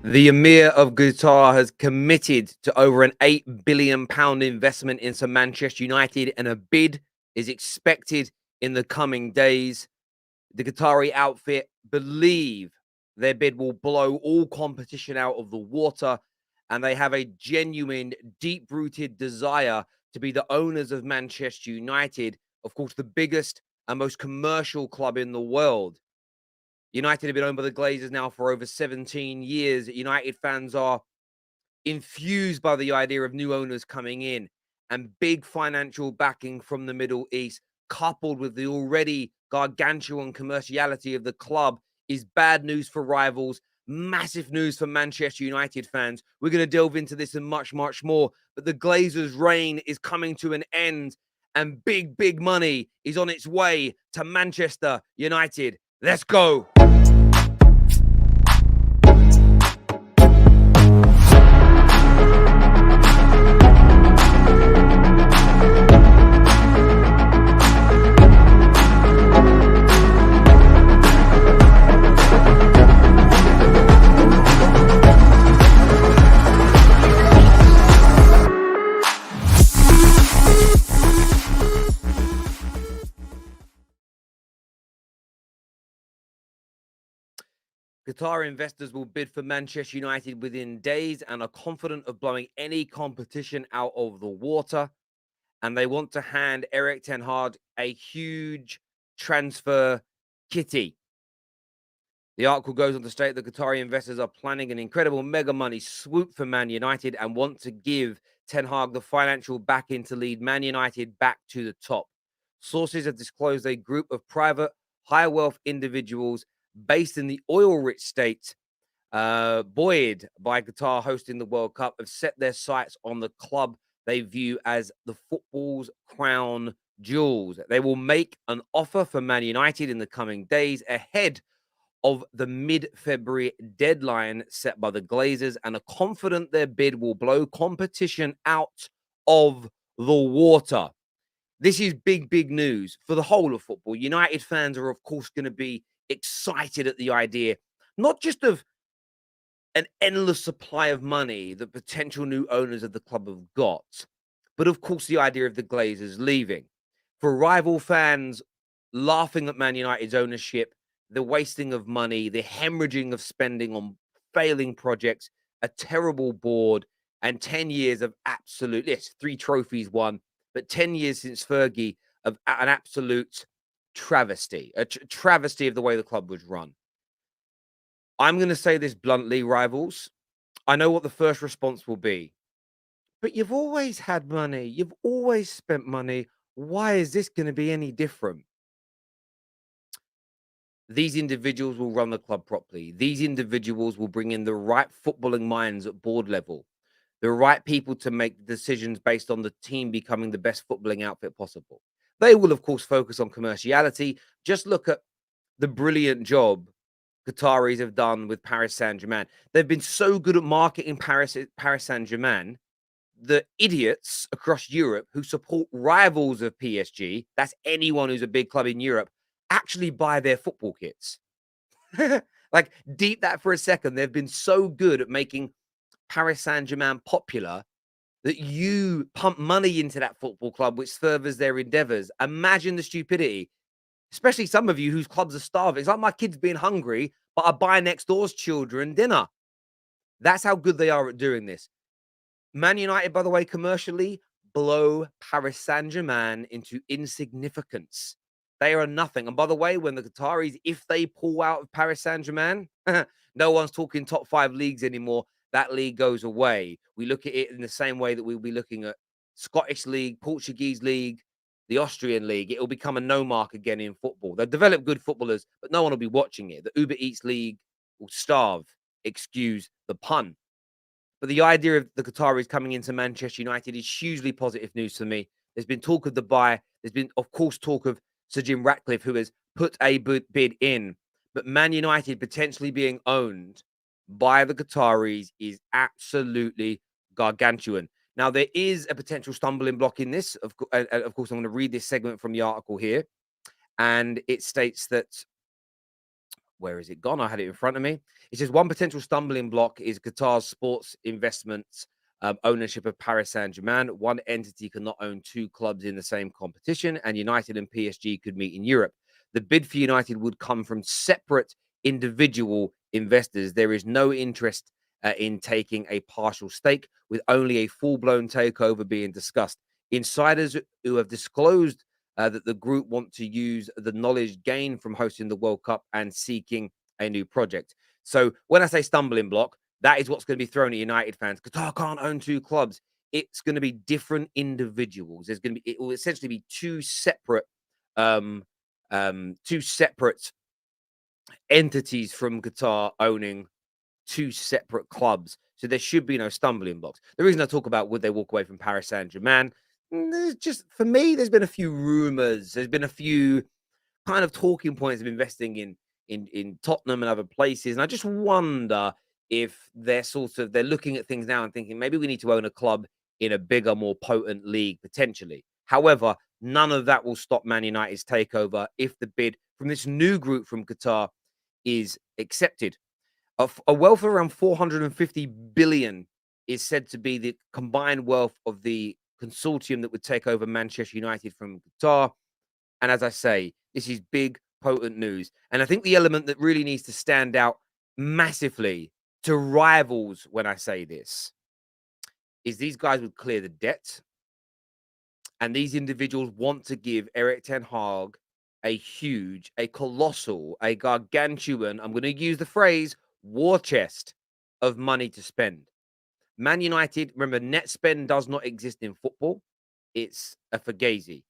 The Emir of Qatar has committed to over an £8 billion investment into Manchester United, and a bid is expected in the coming days. The Qatari outfit believe their bid will blow all competition out of the water, and they have a genuine, deep-rooted desire to be the owners of Manchester United, of course, the biggest and most commercial club in the world. United have been owned by the Glazers now for over 17 years. United fans are infused by the idea of new owners coming in and big financial backing from the Middle East, coupled with the already gargantuan commerciality of the club, is bad news for rivals, massive news for Manchester United fans. We're going to delve into this and much, much more. But the Glazers' reign is coming to an end, and big, big money is on its way to Manchester United. Let's go. Qatar investors will bid for Manchester United within days and are confident of blowing any competition out of the water. And they want to hand Erik ten Hag a huge transfer kitty. The article goes on to state that Qatari investors are planning an incredible mega money swoop for Man United and want to give Ten Hag the financial backing to lead Man United back to the top. Sources have disclosed a group of private, high wealth individuals based in the oil-rich state, buoyed by Qatar hosting the World Cup, have set their sights on the club they view as the football's crown jewels. They will make an offer for Man United in the coming days ahead of the mid-February deadline set by the Glazers, and are confident their bid will blow competition out of the water. This is big, big news for the whole of football. United fans are, of course, going to be excited at the idea, not just of an endless supply of money that potential new owners of the club have got, but of course, the idea of the Glazers leaving. For rival fans, laughing at Man United's ownership, the wasting of money, the hemorrhaging of spending on failing projects, a terrible board, and 10 years of absolute, yes, 3 trophies won, but 10 years since Fergie of an absolute travesty, a travesty of the way the club was run. I'm going to say this bluntly, rivals. I know what the first response will be. But you've always had money. You've always spent money. Why is this going to be any different? These individuals will run the club properly. These individuals will bring in the right footballing minds at board level, the right people to make decisions based on the team becoming the best footballing outfit possible. They will, of course, focus on commerciality. Just look at the brilliant job Qataris have done with Paris Saint-Germain. They've been so good at marketing Paris Saint-Germain. The idiots across Europe who support rivals of PSG, that's anyone who's a big club in Europe, actually buy their football kits. Like, deep that for a second. They've been so good at making Paris Saint-Germain popular that you pump money into that football club, which furthers their endeavors. Imagine the stupidity, especially some of you whose clubs are starving. It's like my kids being hungry, but I buy next door's children dinner. That's how good they are at doing this. Man United, by the way, commercially, blow Paris Saint-Germain into insignificance. They are nothing. And by the way, when the Qataris, if they pull out of Paris Saint-Germain, no one's talking top 5 leagues anymore. That league goes away. We look at it in the same way that we'll be looking at Scottish League, Portuguese League, the Austrian League. It will become a no mark again in football. They'll develop good footballers, but no one will be watching it. The Uber Eats League will starve. Excuse the pun. But the idea of the Qataris coming into Manchester United is hugely positive news for me. There's been talk of Dubai. There's been, of course, talk of Sir Jim Ratcliffe, who has put a bid in. But Man United potentially being owned by the Qataris is absolutely gargantuan. Now, there is a potential stumbling block in this. Of course, I'm going to read this segment from the article here. And it states that Where is it gone? I had it in front of me. It says one potential stumbling block is Qatar's sports investments ownership of Paris Saint-Germain. One entity cannot own two clubs in the same competition, and United and PSG could meet in Europe. The bid for United would come from separate individual investors. There is no interest in taking a partial stake, with only a full-blown takeover being discussed. Insiders who have disclosed that the group want to use the knowledge gained from hosting the World Cup and seeking a new project. So when I say stumbling block, that is what's going to be thrown at United fans. Qatar can't own two clubs. It's going to be different individuals. There's going to be, it will essentially be um, two separate entities from Qatar owning two separate clubs. So there should be no stumbling blocks. The reason I talk about would they walk away from Paris Saint-Germain, there's just, for me, there's been a few rumors. There's been a few kind of talking points of investing in Tottenham and other places. And I just wonder if they're looking at things now and thinking maybe we need to own a club in a bigger, more potent league potentially. However, none of that will stop Man United's takeover if the bid from this new group from Qatar is accepted. A wealth of around 450 billion is said to be the combined wealth of the consortium that would take over Manchester United from Qatar. And as I say, this is big, potent news. And I think the element that really needs to stand out massively to rivals when I say this is these guys would clear the debt. And these individuals want to give Eric Ten Hag a huge, a colossal, a gargantuan, I'm going to use the phrase, war chest of money to spend. Man United, remember, net spend does not exist in football. It's a fugazi.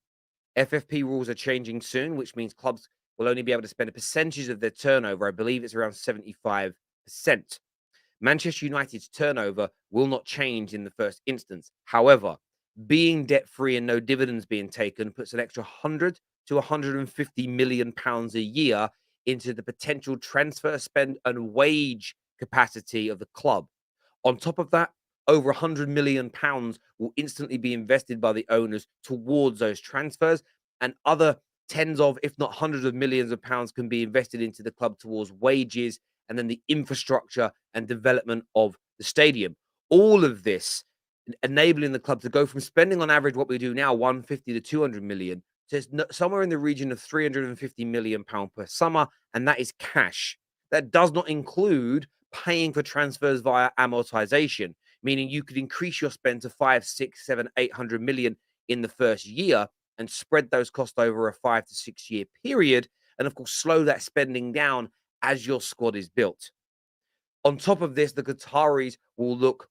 FFP rules are changing soon, which means clubs will only be able to spend a percentage of their turnover. I believe it's around 75%. Manchester United's turnover will not change in the first instance. However, being debt-free and no dividends being taken puts an extra 100 to 150 million pounds a year into the potential transfer spend and wage capacity of the club. On top of that, over 100 million pounds will instantly be invested by the owners towards those transfers, and other tens of, if not hundreds of millions of pounds can be invested into the club towards wages and then the infrastructure and development of the stadium. All of this enabling the club to go from spending on average what we do now, 150 to 200 million, to somewhere in the region of 350 million pound per summer, and that is cash. That does not include paying for transfers via amortization, meaning you could increase your spend to 5, 6, 7, 800 million in the first year and spread those costs over a 5 to 6 year period. And of course, slow that spending down as your squad is built. On top of this, the Qataris will look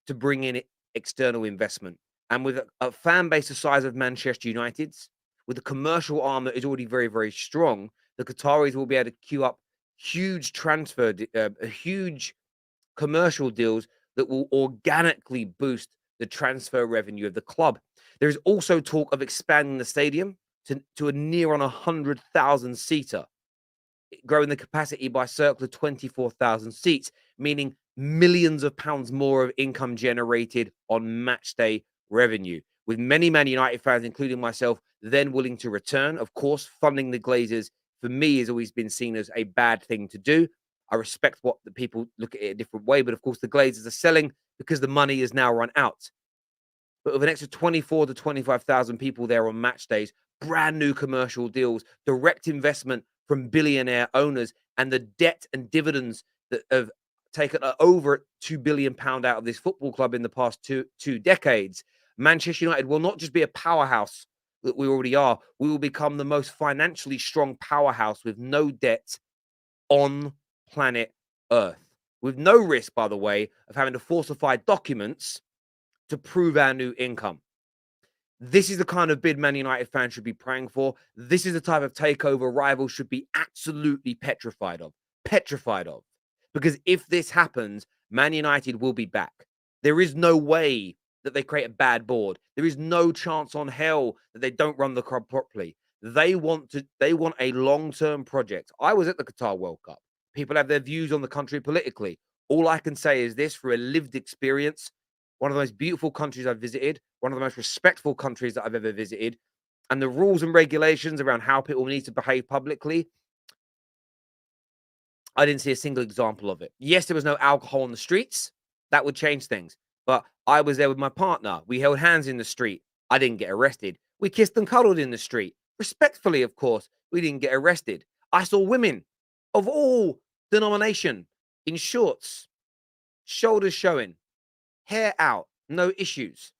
to bring in external investment. And with a fan base the size of Manchester United's, with a commercial arm that is already very, very strong, the Qataris will be able to queue up huge huge commercial deals that will organically boost the transfer revenue of the club. There is also talk of expanding the stadium to a near on 100,000 seater, growing the capacity by circa 24,000 seats, meaning millions of pounds more of income generated on match day revenue. With many Man United fans, including myself, then willing to return. Of course, funding the Glazers for me has always been seen as a bad thing to do. I respect what the people look at it a different way, but of course, the Glazers are selling because the money is now run out. But with an extra 24 to 25,000 people there on match days, brand new commercial deals, direct investment from billionaire owners, and the debt and dividends that have taken over £2 billion out of this football club in the past two decades, Manchester United will not just be a powerhouse that we already are. We will become the most financially strong powerhouse with no debt on planet Earth, with no risk, by the way, of having to falsify documents to prove our new income. This is the kind of bid Man United fans should be praying for. This is the type of takeover rivals should be absolutely petrified of. Petrified of. Because if this happens, Man United will be back. There is no way that they create a bad board. There is no chance on hell that they don't run the club properly. They want a long-term project. I was at the Qatar World Cup. People have their views on the country politically. All I can say is this, for a lived experience, one of the most beautiful countries I've visited, one of the most respectful countries that I've ever visited, and the rules and regulations around how people need to behave publicly, I didn't see a single example of it. Yes, there was no alcohol on the streets. That would change things. But I was there with my partner. We held hands in the street. I didn't get arrested. We kissed and cuddled in the street. Respectfully, of course. We didn't get arrested. I saw women of all denomination in shorts, shoulders showing, hair out, no issues.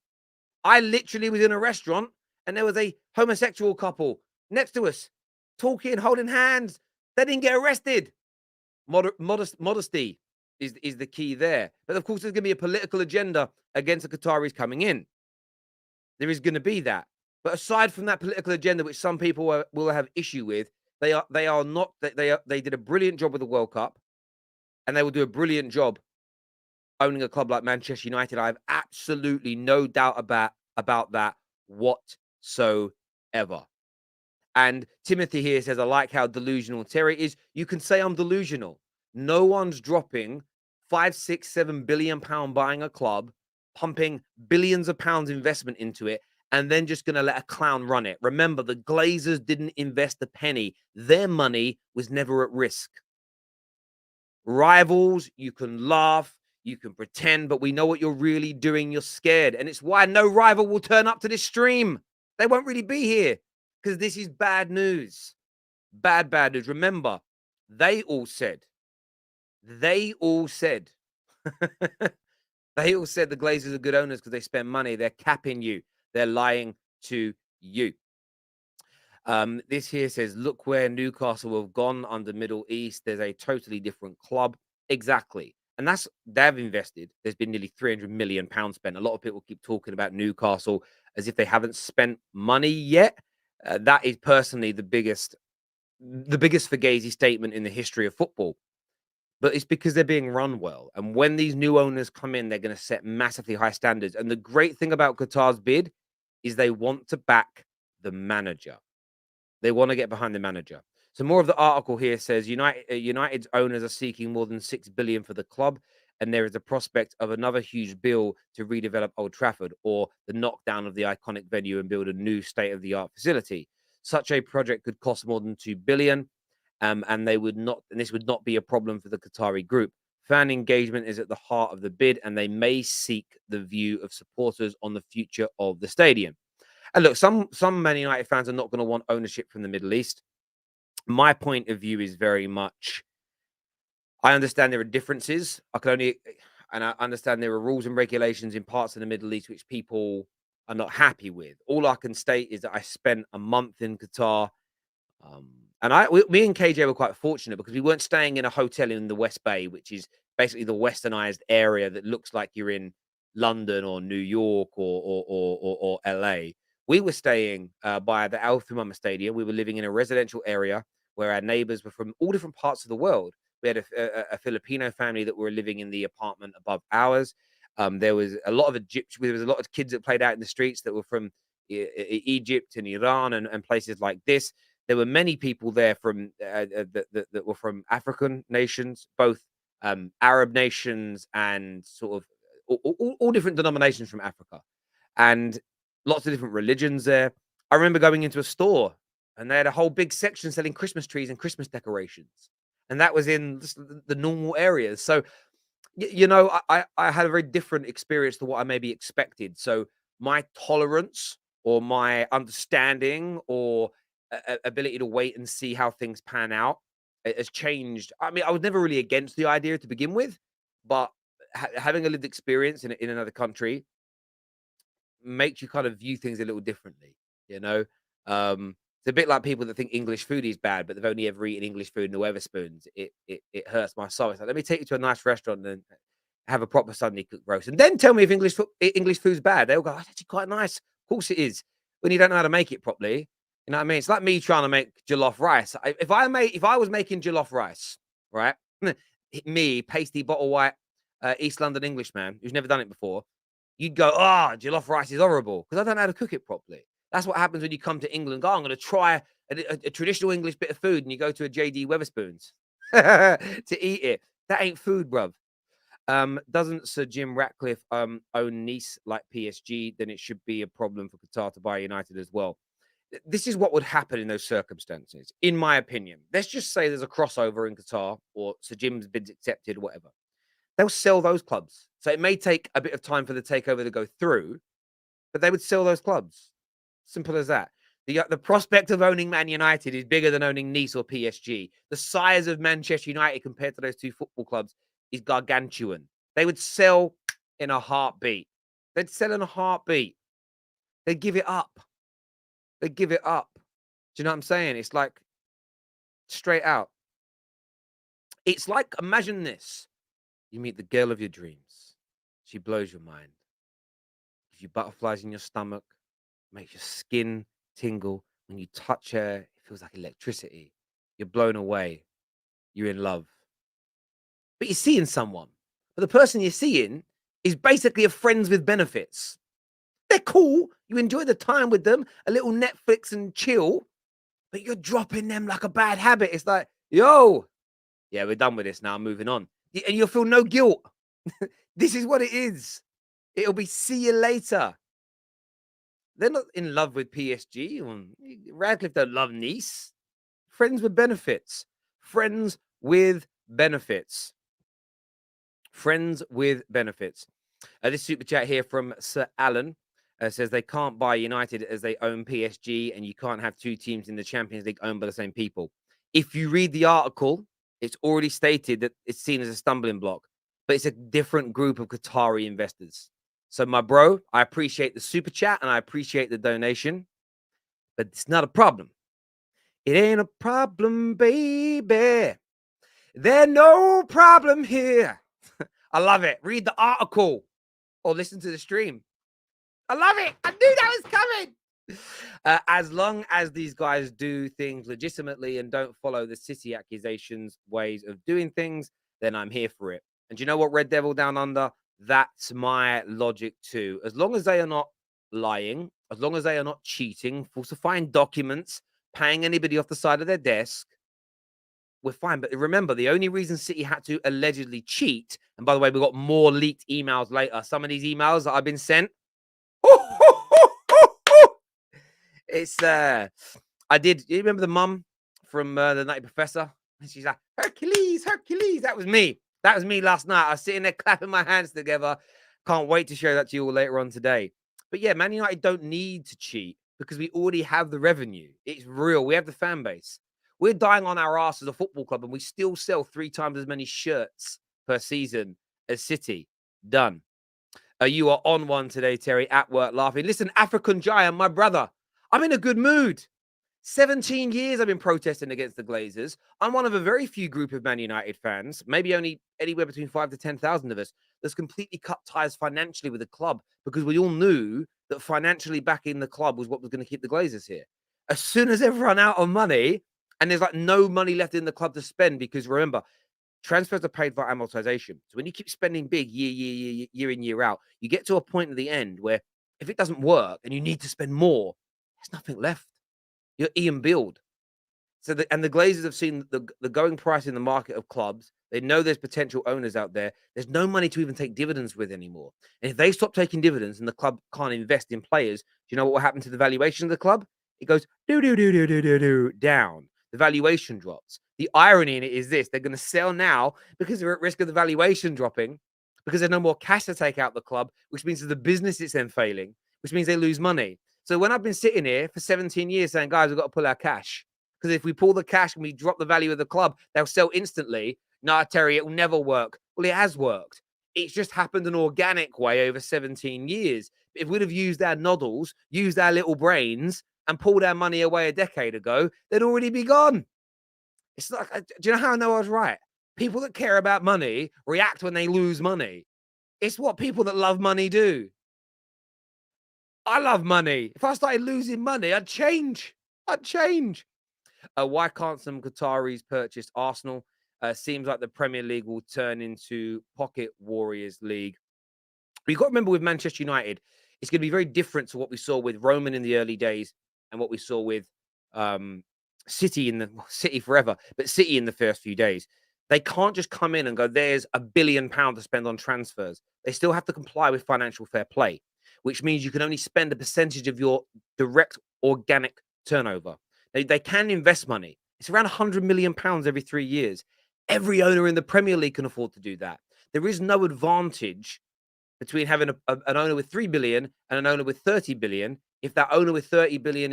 I literally was in a restaurant and there was a homosexual couple next to us talking, holding hands. They didn't get arrested. Modesty is the key there. But of course, there's going to be a political agenda against the Qataris coming in. There is going to be that. But aside from that political agenda, which some people will have issue with, they are not. They did a brilliant job with the World Cup, and they will do a brilliant job owning a club like Manchester United. I have absolutely no doubt about that whatsoever. And Timothy here says, I like how delusional Terry is. You can say I'm delusional. No one's dropping 5, 6, 7 billion pound buying a club, pumping billions of pounds investment into it, and then just going to let a clown run it. Remember, the Glazers didn't invest a penny. Their money was never at risk. Rivals, you can laugh, you can pretend, but we know what you're really doing. You're scared. And it's why no rival will turn up to this stream. They won't really be here because this is bad news. Bad news. Remember, they all said, they all said the Glazers are good owners because they spend money. They're capping you. They're lying to you. This here says, look where Newcastle have gone under Middle East. There's a totally different club. Exactly. And they've invested. There's been nearly £300 million spent. A lot of people keep talking about Newcastle as if they haven't spent money yet. That is personally the biggest Fugazi statement in the history of football. But it's because they're being run well. And when these new owners come in, they're going to set massively high standards. And the great thing about Qatar's bid is they want to back the manager. They want to get behind the manager. So more of the article here says United's owners are seeking more than $6 billion for the club, and there is a prospect of another huge bill to redevelop Old Trafford or the knockdown of the iconic venue and build a new state-of-the-art facility. Such a project could cost more than $2 billion, and this would not be a problem for the Qatari group. Fan engagement is at the heart of the bid, and they may seek the view of supporters on the future of the stadium. And look, some Man United fans are not going to want ownership from the Middle East. My point of view is very much, I understand there are differences. I understand there are rules and regulations in parts of the Middle East which people are not happy with. All I can state is that I spent a month in Qatar. Me and KJ were quite fortunate because we weren't staying in a hotel in the West Bay, which is basically the westernized area that looks like you're in London or New York or LA. We were staying by the Al Thumama Stadium. We were living in a residential area where our neighbors were from all different parts of the world. We had a Filipino family that were living in the apartment above ours. There was a lot of Egyptians. There was a lot of kids that played out in the streets that were from Egypt and Iran and places like this. There were many people there from that were from African nations, both Arab nations and sort of all different denominations from Africa, and lots of different religions there. I remember going into a store and they had a whole big section selling Christmas trees and Christmas decorations, and that was in the normal areas. So, I had a very different experience to what I maybe expected. So my tolerance or my understanding or ability to wait and see how things pan out has changed. I mean, I was never really against the idea to begin with, but having a lived experience in another country makes you kind of view things a little differently. It's a bit like people that think English food is bad, but they've only ever eaten English food in the Weatherspoons. It hurts my soul. It's like, let me take you to a nice restaurant and have a proper Sunday cooked roast, and then tell me if English food's bad. They'll go, oh, it's actually quite nice. Of course it is. When you don't know how to make it properly, you know what I mean? It's like me trying to make jollof rice. If I was making jollof rice, right? Me, pasty bottle white, East London Englishman who's never done it before, you'd go, jollof rice is horrible because I don't know how to cook it properly. That's what happens when you come to England. I'm going to try a traditional English bit of food, and you go to a JD Weatherspoons to eat it. That ain't food, bruv. Doesn't Sir Jim Ratcliffe own Nice like PSG? Then it should be a problem for Qatar to buy United as well. This is what would happen in those circumstances, in my opinion. Let's just say there's a crossover in Qatar, or Sir Jim's bid's accepted, whatever. They'll sell those clubs. So it may take a bit of time for the takeover to go through, but they would sell those clubs. Simple as that. The prospect of owning Man United is bigger than owning Nice or PSG. The size of Manchester United compared to those two football clubs is gargantuan. They would sell in a heartbeat. They'd sell in a heartbeat. They'd give it up. They'd give it up. Do you know what I'm saying? It's like straight out. It's like, imagine this. You meet the girl of your dreams. She blows your mind. Gives you butterflies in your stomach, makes your skin tingle. When you touch her, it feels like electricity. You're blown away. You're in love. But you're seeing someone. But the person you're seeing is basically a friends with benefits. They're cool. You enjoy the time with them, a little Netflix and chill, but you're dropping them like a bad habit. It's like, yo, yeah, we're done with this now. I'm moving on. And you'll feel no guilt. This is what it is. It'll be see you later. They're not in love with PSG. Radcliffe don't love Nice. Friends with benefits. Friends with benefits. Friends with benefits. This super chat here from Sir Alan says they can't buy United as they own PSG, and you can't have two teams in the Champions League owned by the same people. If you read the article, it's already stated that it's seen as a stumbling block, but it's a different group of Qatari investors. So, my bro, I appreciate the super chat and I appreciate the donation, but it's not a problem. It ain't a problem, baby. There's no problem here. I love it. Read the article or listen to the stream. I love it. I knew that was coming. As long as these guys do things legitimately and don't follow the city accusations ways of doing things, then I'm here for it. And do you know what, Red Devil Down Under? That's my logic too. As long as they are not lying, as long as they are not cheating, falsifying documents, paying anybody off the side of their desk, we're fine. But remember, the only reason City had to allegedly cheat, and by the way, we got more leaked emails later. Some of these emails that I've been sent, it's I did. You remember the mum from the Nutty Professor? And she's like, Hercules, Hercules. That was me. That was me last night. I was sitting there clapping my hands together. Can't wait to share that to you all later on today. But yeah, Man United don't need to cheat because we already have the revenue. It's real. We have the fan base. We're dying on our ass as a football club, and we still sell 3 times as many shirts per season as City. Done. You are on one today, Terry, at work laughing. Listen, African Giant, my brother, I'm in a good mood. 17 years I've been protesting against the Glazers. I'm one of a very few group of Man United fans, maybe only anywhere between 5 to 10,000 of us, that's completely cut ties financially with the club because we all knew that financially backing the club was what was going to keep the Glazers here. As soon as they've run out of money and there's like no money left in the club to spend, because remember, transfers are paid by amortization. So when you keep spending big year in, year out, you get to a point at the end where if it doesn't work and you need to spend more, there's nothing left. You're Ian Build. So the Glazers have seen the going price in the market of clubs. They know there's potential owners out there. There's no money to even take dividends with anymore. And if they stop taking dividends and the club can't invest in players, do you know what will happen to the valuation of the club? It goes down. The valuation drops. The irony in it is this: they're going to sell now because they're at risk of the valuation dropping, because there's no more cash to take out the club, which means that the business is then failing, which means they lose money. So when I've been sitting here for 17 years saying, guys, we've got to pull our cash, because if we pull the cash and we drop the value of the club, they'll sell instantly. Nah, Terry, it will never work. Well, it has worked. It's just happened an organic way over 17 years. If we'd have used our noddles, used our little brains, and pulled our money away a decade ago, they'd already be gone. It's like, do you know how I know I was right? People that care about money react when they lose money. It's what people that love money do. I love money. If I started losing money, I'd change. Why can't some Qataris purchase Arsenal? Seems like the Premier League will turn into Pocket Warriors League. But you've got to remember with Manchester United, it's going to be very different to what we saw with Roman in the early days and what we saw with City forever, but City in the first few days. They can't just come in and go, there's £1 billion to spend on transfers. They still have to comply with financial fair play, which means you can only spend a percentage of your direct organic turnover. They can invest money. It's around 100 million pounds every 3 years. Every owner in the Premier League can afford to do that. There is no advantage between having an owner with 3 billion and an owner with 30 billion if that owner with 30 billion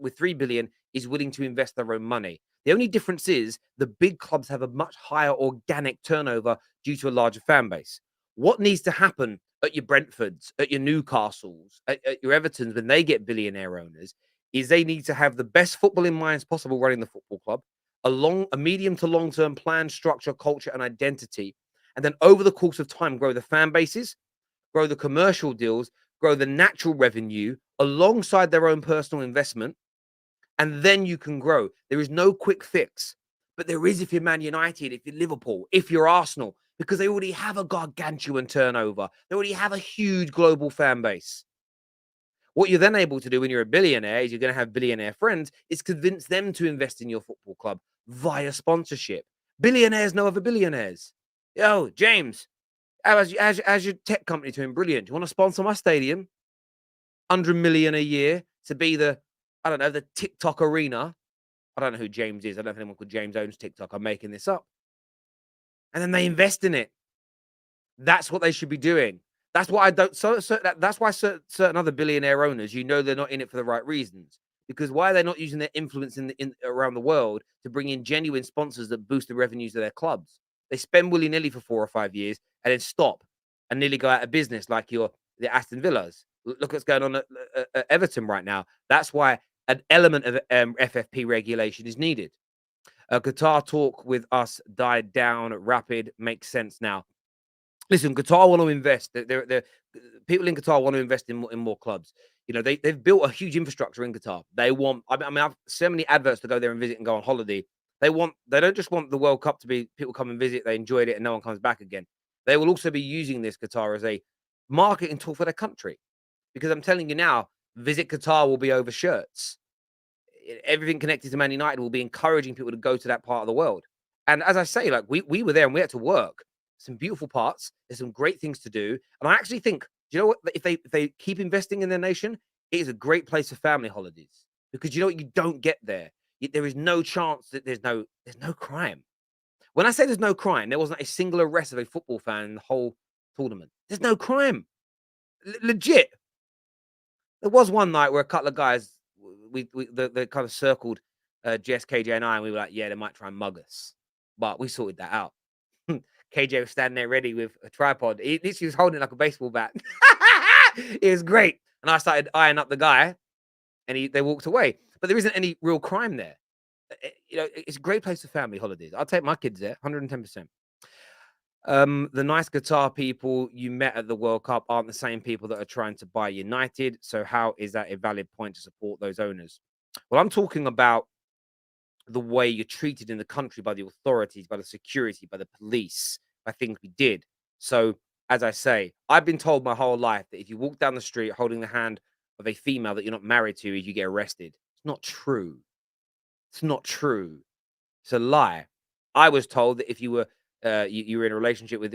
with 3 billion is willing to invest their own money. The only difference is the big clubs have a much higher organic turnover due to a larger fan base. What needs to happen at your Brentfords, at your Newcastles, at your Evertons when they get billionaire owners is they need to have the best footballing minds possible running the football club, a medium to long term plan, structure, culture, and identity, and then over the course of time grow the fan bases, grow the commercial deals, grow the natural revenue alongside their own personal investment, and then you can grow. There is no quick fix, but there is if you're Man United, if you're Liverpool, if you're Arsenal, because they already have a gargantuan turnover. They already have a huge global fan base. What you're then able to do when you're a billionaire is you're going to have billionaire friends, is convince them to invest in your football club via sponsorship. Billionaires know other billionaires. Yo, James, how's your tech company doing? Brilliant. Do you want to sponsor my stadium? 100 million a year to be the, I don't know, the TikTok arena. I don't know who James is. I don't know if anyone called James owns TikTok. I'm making this up. And then they invest in it. That's what they should be doing. That's why I don't. That's why certain other billionaire owners, they're not in it for the right reasons. Because why are they not using their influence in around the world to bring in genuine sponsors that boost the revenues of their clubs? They spend willy nilly for 4 or 5 years and then stop and nearly go out of business, like the Aston Villas. Look what's going on at Everton right now. That's why an element of FFP regulation is needed. Qatar talk with us died down. Rapid makes sense now. Listen, Qatar want to invest. They're people in Qatar want to invest in more clubs. They've built a huge infrastructure in Qatar. They want. I mean, I've so many adverts to go there and visit and go on holiday. They don't just want the World Cup to be people come and visit. They enjoyed it and no one comes back again. They will also be using this Qatar as a marketing tool for their country. Because I'm telling you now, visit Qatar will be over shirts. Everything connected to Man United will be encouraging people to go to that part of the world. And as I say, like we were there and we had to work. Some beautiful parts. There's some great things to do. And I actually think, do you know what? If they keep investing in their nation, it is a great place for family holidays. Because you know what you don't get there? There is no chance that there's no crime. When I say there's no crime, there wasn't a single arrest of a football fan in the whole tournament. There's no crime. Legit. There was one night where a couple of guys, they kind of circled Jess, KJ, and I, and we were like, yeah, they might try and mug us. But we sorted that out. KJ was standing there ready with a tripod. He was holding it like a baseball bat. It was great. And I started eyeing up the guy, and they walked away. But there isn't any real crime there. It's a great place for family holidays. I'll take my kids there, 110%. The nice Qatar people you met at the World Cup aren't the same people that are trying to buy United. So how is that a valid point to support those owners? Well, I'm talking about the way you're treated in the country by the authorities, by the security, by the police, by things we did. So, as I say, I've been told my whole life that if you walk down the street holding the hand of a female that you're not married to, you get arrested. It's not true. It's not true. It's a lie. I was told that if you were you were in a relationship with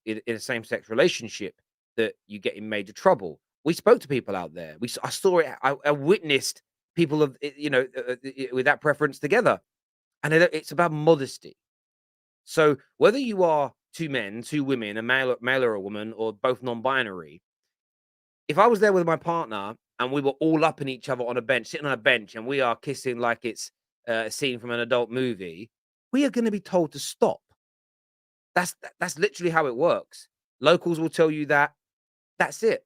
in a same-sex relationship, that you get in major trouble. We spoke to people out there. I saw it. I witnessed people of with that preference together, and it's about modesty. So whether you are 2 men, 2 women, a male or a woman, or both non-binary, if I was there with my partner and we were all up in each other on a bench, sitting on a bench, and we are kissing like it's a scene from an adult movie, we are going to be told to stop. That's literally how it works. Locals will tell you that. That's it.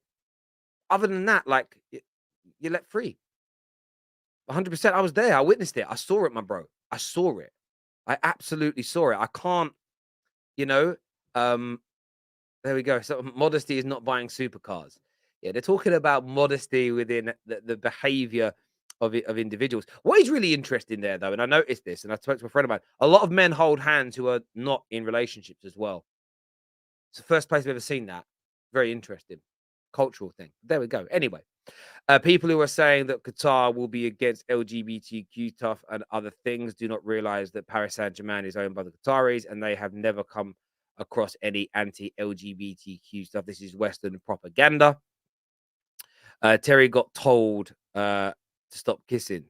Other than that, like you're let free. 100%. I was there. I witnessed it. I saw it, my bro. I saw it. I absolutely saw it. I can't, you know, there we go. So modesty is not buying supercars. Yeah, they're talking about modesty within the behavior of individuals. What is really interesting there, though, and I noticed this, and I spoke to a friend of mine, a lot of men hold hands who are not in relationships as well. It's the first place I've ever seen that. Very interesting. Cultural thing. There we go. Anyway, people who are saying that Qatar will be against LGBTQ stuff and other things do not realize that Paris Saint-Germain is owned by the Qataris and they have never come across any anti-LGBTQ stuff. This is Western propaganda. Terry got told to stop kissing.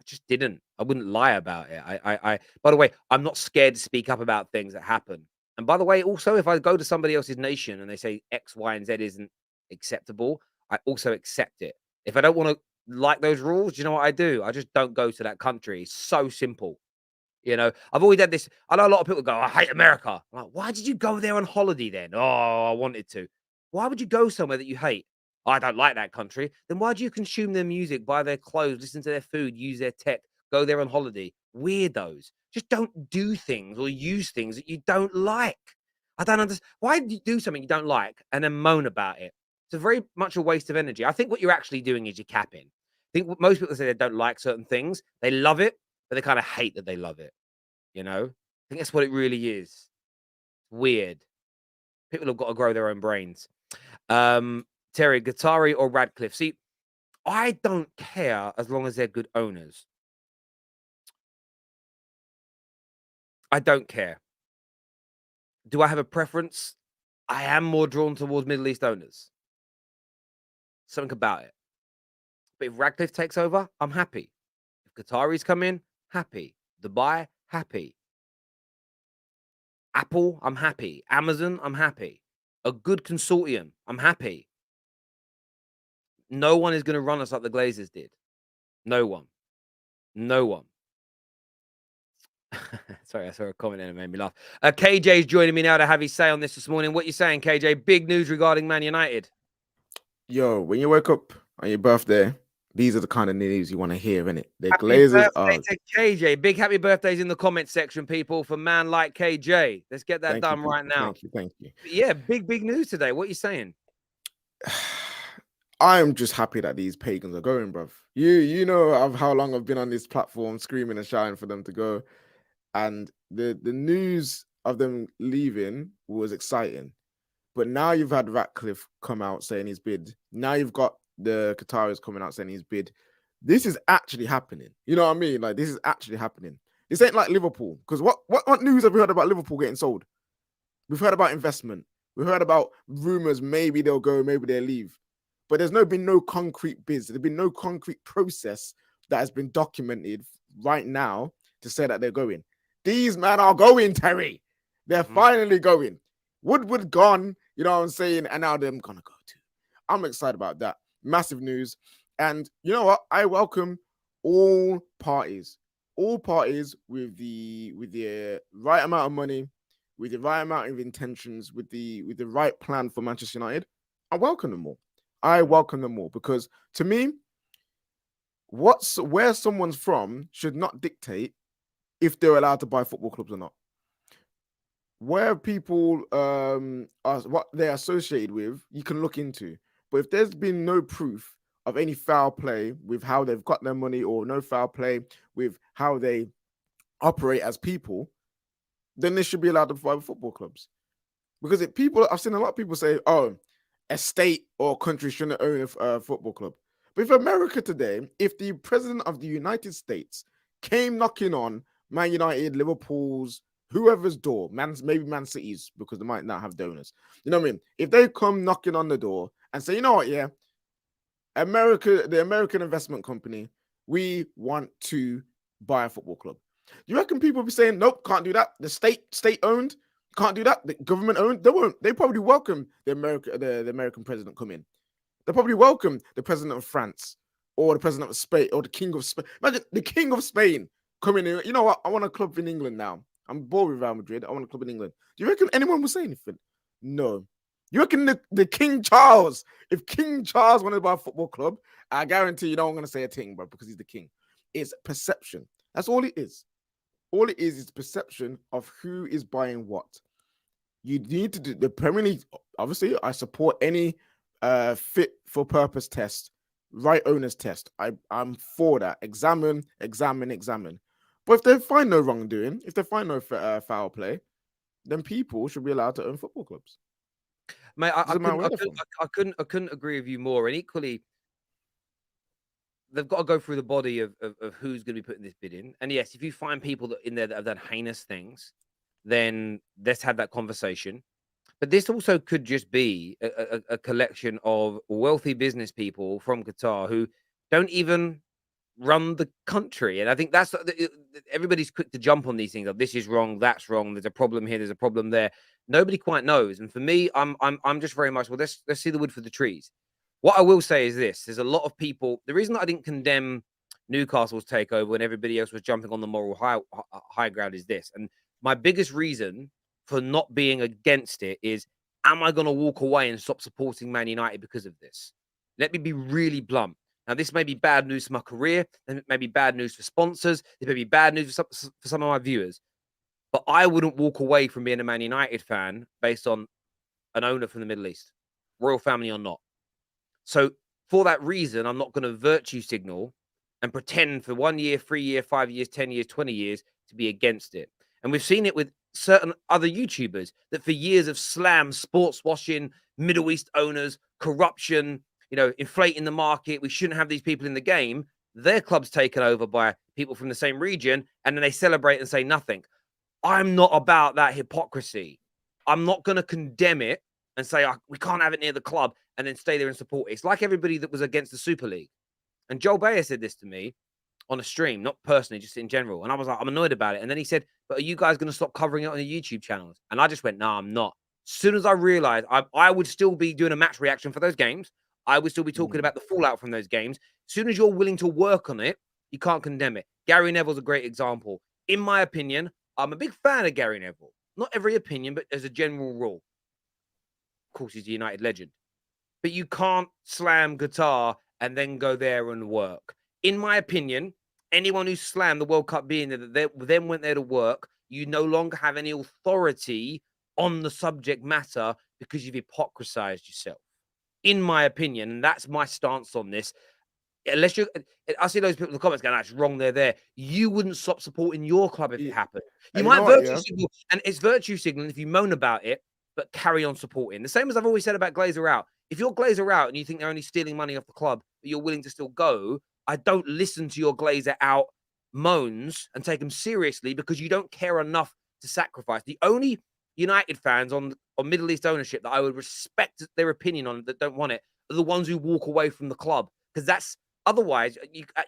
just didn't. I wouldn't lie about it. By the way, I'm not scared to speak up about things that happen. And by the way, also, if I go to somebody else's nation and they say X, Y, and Z isn't acceptable, I also accept it. If I don't want to like those rules, do you know what I do? I just don't go to that country. It's so simple. You know, I've always had this. I know a lot of people go, I hate America. I'm like, why did you go there on holiday then? Oh, I wanted to. Why would you go somewhere that you hate? I don't like that country. Then why do you consume their music, buy their clothes, listen to their food, use their tech, go there on holiday? Weirdos. Just don't do things or use things that you don't like. I don't understand. Why do you do something you don't like and then moan about it? It's a very much a waste of energy. I think what you're actually doing is you're capping. I think what most people say they don't like certain things. They love it, but they kind of hate that they love it. You know? I think that's what it really is. Weird. People have got to grow their own brains. Terry, Qatari or Radcliffe? See, I don't care as long as they're good owners. I don't care. Do I have a preference? I am more drawn towards Middle East owners. Something about it. But if Radcliffe takes over, I'm happy. If Qataris come in, happy. Dubai, happy. Apple, I'm happy. Amazon, I'm happy. A good consortium, I'm happy. No one is going to run us like the Glazers did. No one. No one. Sorry, I saw a comment and it made me laugh. KJ's joining me now to have his say on this morning. What you saying, KJ? Big news regarding Man United. Yo, when you wake up on your birthday, these are the kind of news you want to hear, innit? The Happy Glazers birthday are. to KJ. Big happy birthdays in the comment section, people, for man like KJ. Let's get that Thank you, done right now. Thank you, thank you. But yeah, big news today. What are you saying? I'm just happy that these pagans are going, bruv. You know of how long I've been on this platform screaming and shouting for them to go, and the news of them leaving was exciting. But now you've had Ratcliffe come out saying his bid. Now you've got the Qataris coming out saying his bid. This is actually happening. You know what I mean? Like, this is actually happening. This ain't like Liverpool. Because what news have we heard about Liverpool getting sold? We've heard about investment. We've heard about rumors. Maybe they'll go, maybe they'll leave. But there's been no concrete bids. There's been no concrete process that has been documented right now to say that they're going. These men are going, Terry. They're finally going. Woodward gone, you know what I'm saying? And now they're going to go too. I'm excited about that. Massive news. And you know what? I welcome all parties with the right amount of money, with the right amount of intentions, with the right plan for Manchester United. I welcome them all. I welcome them all because to me, where someone's from should not dictate if they're allowed to buy football clubs or not. Where people are, what they're associated with, you can look into. But if there's been no proof of any foul play with how they've got their money or no foul play with how they operate as people, then they should be allowed to buy football clubs. Because I've seen a lot of people say, oh, a state or country shouldn't own a football club. But if America today, if the president of the United States came knocking on Man United, Liverpool's, whoever's door, maybe Man City's, because they might not have donors. You know what I mean? If they come knocking on the door and say, you know what, yeah, America, the American investment company, we want to buy a football club. You reckon people will be saying, nope, can't do that? The state owned, can't do that. The government owned, they won't. They probably welcome the American president come in. They probably welcome the president of France or the president of Spain or the king of Spain. Imagine the king of Spain coming in. You know what? I want a club in England now. I'm bored with Real Madrid. I want a club in England. Do you reckon anyone will say anything? No. You reckon the King Charles, if King Charles wanted to buy a football club, I guarantee you don't want to say a thing, bro, because he's the king. It's perception. That's all it is. All it is perception of who is buying what. You need to do the Premier League. Obviously, I support any fit for purpose test, right owners test. I'm for that. Examine. But if they find no wrongdoing, if they find no foul play, then people should be allowed to own football clubs. Mate, I couldn't agree with you more. And equally, they've got to go through the body of who's going to be putting this bid in. And yes, if you find people that in there that have done heinous things, then let's have that conversation. But this also could just be a collection of wealthy business people from Qatar who don't even run the country. And I think that's everybody's quick to jump on these things. Like, this is wrong, that's wrong. There's a problem here. There's a problem there. Nobody quite knows. And for me, I'm just very much, well, let's see the wood for the trees. What I will say is this: there's a lot of people. The reason that I didn't condemn Newcastle's takeover when everybody else was jumping on the moral high ground is this. And my biggest reason for not being against it is, am I going to walk away and stop supporting Man United because of this? Let me be really blunt. Now, this may be bad news for my career, and it may be bad news for sponsors, it may be bad news for some of my viewers, but I wouldn't walk away from being a Man United fan based on an owner from the Middle East, royal family or not. So for that reason, I'm not going to virtue signal and pretend for 1 year, 3 year, 5 years, 10 years, 20 years to be against it. And we've seen it with certain other YouTubers that for years have slammed sports washing, Middle East owners, corruption, inflating the market. We shouldn't have these people in the game. Their club's taken over by people from the same region, and then they celebrate and say nothing. I'm not about that hypocrisy. I'm not going to condemn it and say, we can't have it near the club and then stay there and support it. It's like everybody that was against the Super League. And Joel Bayer said this to me on a stream, not personally, just in general. And I was like, I'm annoyed about it. And then he said, but are you guys going to stop covering it on your YouTube channels? And I just went, no, I'm not. As soon as I realized I would still be doing a match reaction for those games, I would still be talking about the fallout from those games. As soon as you're willing to work on it, you can't condemn it. Gary Neville's a great example. In my opinion, I'm a big fan of Gary Neville. Not every opinion, but as a general rule. Of course, he's a United legend. But you can't slam Qatar and then go there and work. In my opinion, anyone who slammed the World Cup being there, that then went there to work, you no longer have any authority on the subject matter because you've hypocrisized yourself. In my opinion, and that's my stance on this. Unless I see those people in the comments going, that's wrong, they're there. You wouldn't stop supporting your club if it happened. You might virtue signal, and it's virtue signaling if you moan about it, but carry on supporting. The same as I've always said about GLAZER out. If you're GLAZER out and you think they're only stealing money off the club, but you're willing to still go, I don't listen to your GLAZER out moans and take them seriously because you don't care enough to sacrifice. The only United fans on Middle East ownership that I would respect their opinion on that don't want it are the ones who walk away from the club, because that's otherwise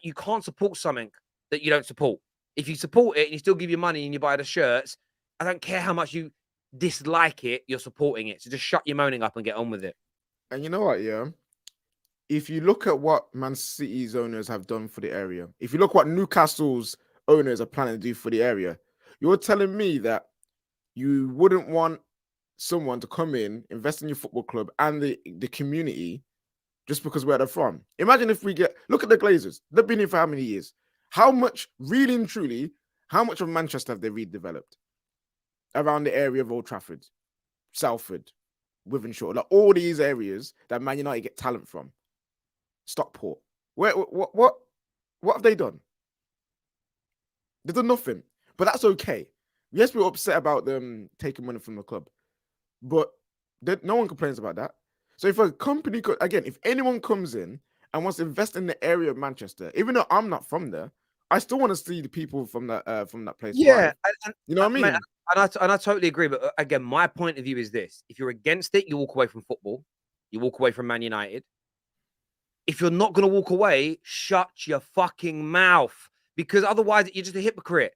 you can't support something that you don't support. If you support it and you still give your money and you buy the shirts, I don't care how much you dislike it, you're supporting it. So just shut your moaning up and get on with it. And you know what, yeah? If you look at what Man City's owners have done for the area, if you look what Newcastle's owners are planning to do for the area, you're telling me that you wouldn't want someone to come in, invest in your football club and the community just because where they're from. Imagine if look at the Glazers. They've been here for how many years? How much, really and truly, how much of Manchester have they redeveloped? Around the area of Old Trafford, Salford, Withenshaw, like all these areas that Man United get talent from. Stockport. What have they done? They've done nothing. But that's okay. Yes, we're upset about them taking money from the club. But no one complains about that. So if a company if anyone comes in and wants to invest in the area of Manchester, even though I'm not from there, I still want to see the people from that place. Yeah, you know what I mean? Mate, and I totally agree. But again, my point of view is this: if you're against it, you walk away from football. You walk away from Man United. If you're not going to walk away, shut your fucking mouth, because otherwise you're just a hypocrite.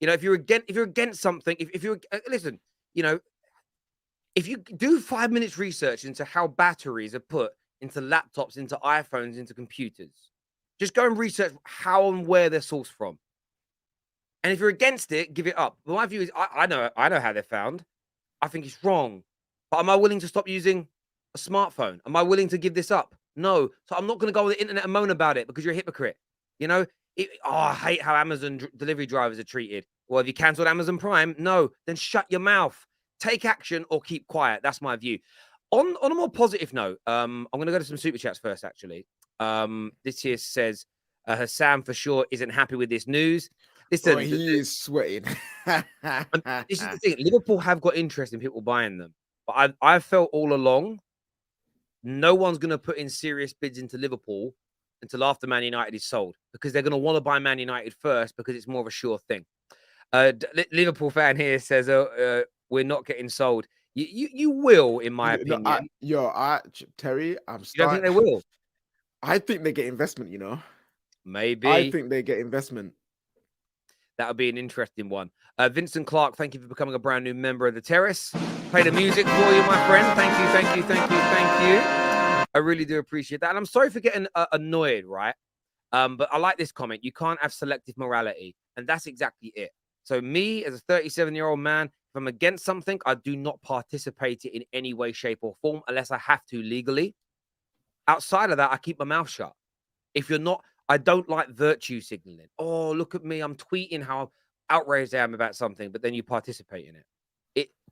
If you're against something, if you're listen, if you do 5 minutes research into how batteries are put into laptops, into iPhones, into computers, just go and research how and where they're sourced from. And if you're against it, give it up. But my view is, I know how they're found. I think it's wrong. But am I willing to stop using a smartphone? Am I willing to give this up? No. So I'm not going to go on the internet and moan about it because you're a hypocrite. I hate how Amazon delivery drivers are treated. Well, have you cancelled Amazon Prime? No. Then shut your mouth. Take action or keep quiet. That's my view. On a more positive note, I'm going to go to some super chats first, actually. This here says, Sam for sure isn't happy with this news. Listen, he is sweating. This is the thing. Liverpool have got interest in people buying them. But I've felt all along, no one's going to put in serious bids into Liverpool until after Man United is sold, because they're going to want to buy Man United first because it's more of a sure thing. Liverpool fan here says, we're not getting sold. You will, in my opinion. Terry, I'm starting. You don't think they will? I think they get investment, Maybe. think they get investment. That would be an interesting one. Vincent Clark, thank you for becoming a brand new member of the Terrace. Play the music for you, my friend. Thank you, thank you, thank you, thank you. I really do appreciate that. And I'm sorry for getting annoyed, right? But I like this comment. You can't have selective morality. And that's exactly it. So me, as a 37-year-old man, if I'm against something, I do not participate in any way, shape, or form unless I have to legally. Outside of that, I keep my mouth shut. If you're not, I don't like virtue signaling. Oh, look at me. I'm tweeting how outraged I am about something, but then you participate in it.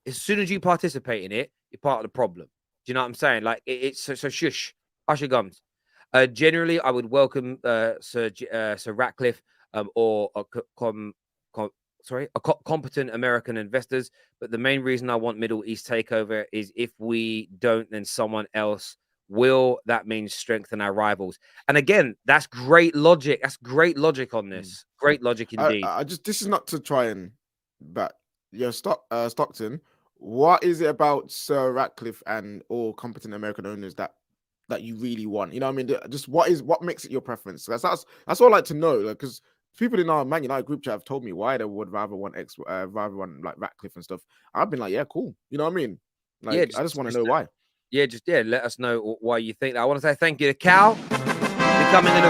As soon as you participate in it, you're part of the problem. Do you know what I'm saying? Like it's so shush, hush your gums. Generally, I would welcome Sir Ratcliffe or competent American investors. But the main reason I want Middle East takeover is if we don't, then someone else will. That means strengthen our rivals. And again, that's great logic. That's great logic on this. Great logic indeed. I just, this is not to try and, but Stockton, what is it about Sir Ratcliffe and all competent American owners that you really want? You know what I mean? Just what makes it your preference? That's all I like to know, because people in our Man United group chat have told me why they would rather want like Ratcliffe and stuff. I've been like, yeah, cool. You know what I mean? Like, Yeah, I just want to know why. Yeah, let us know why you think that. I want to say thank you to Cal becoming an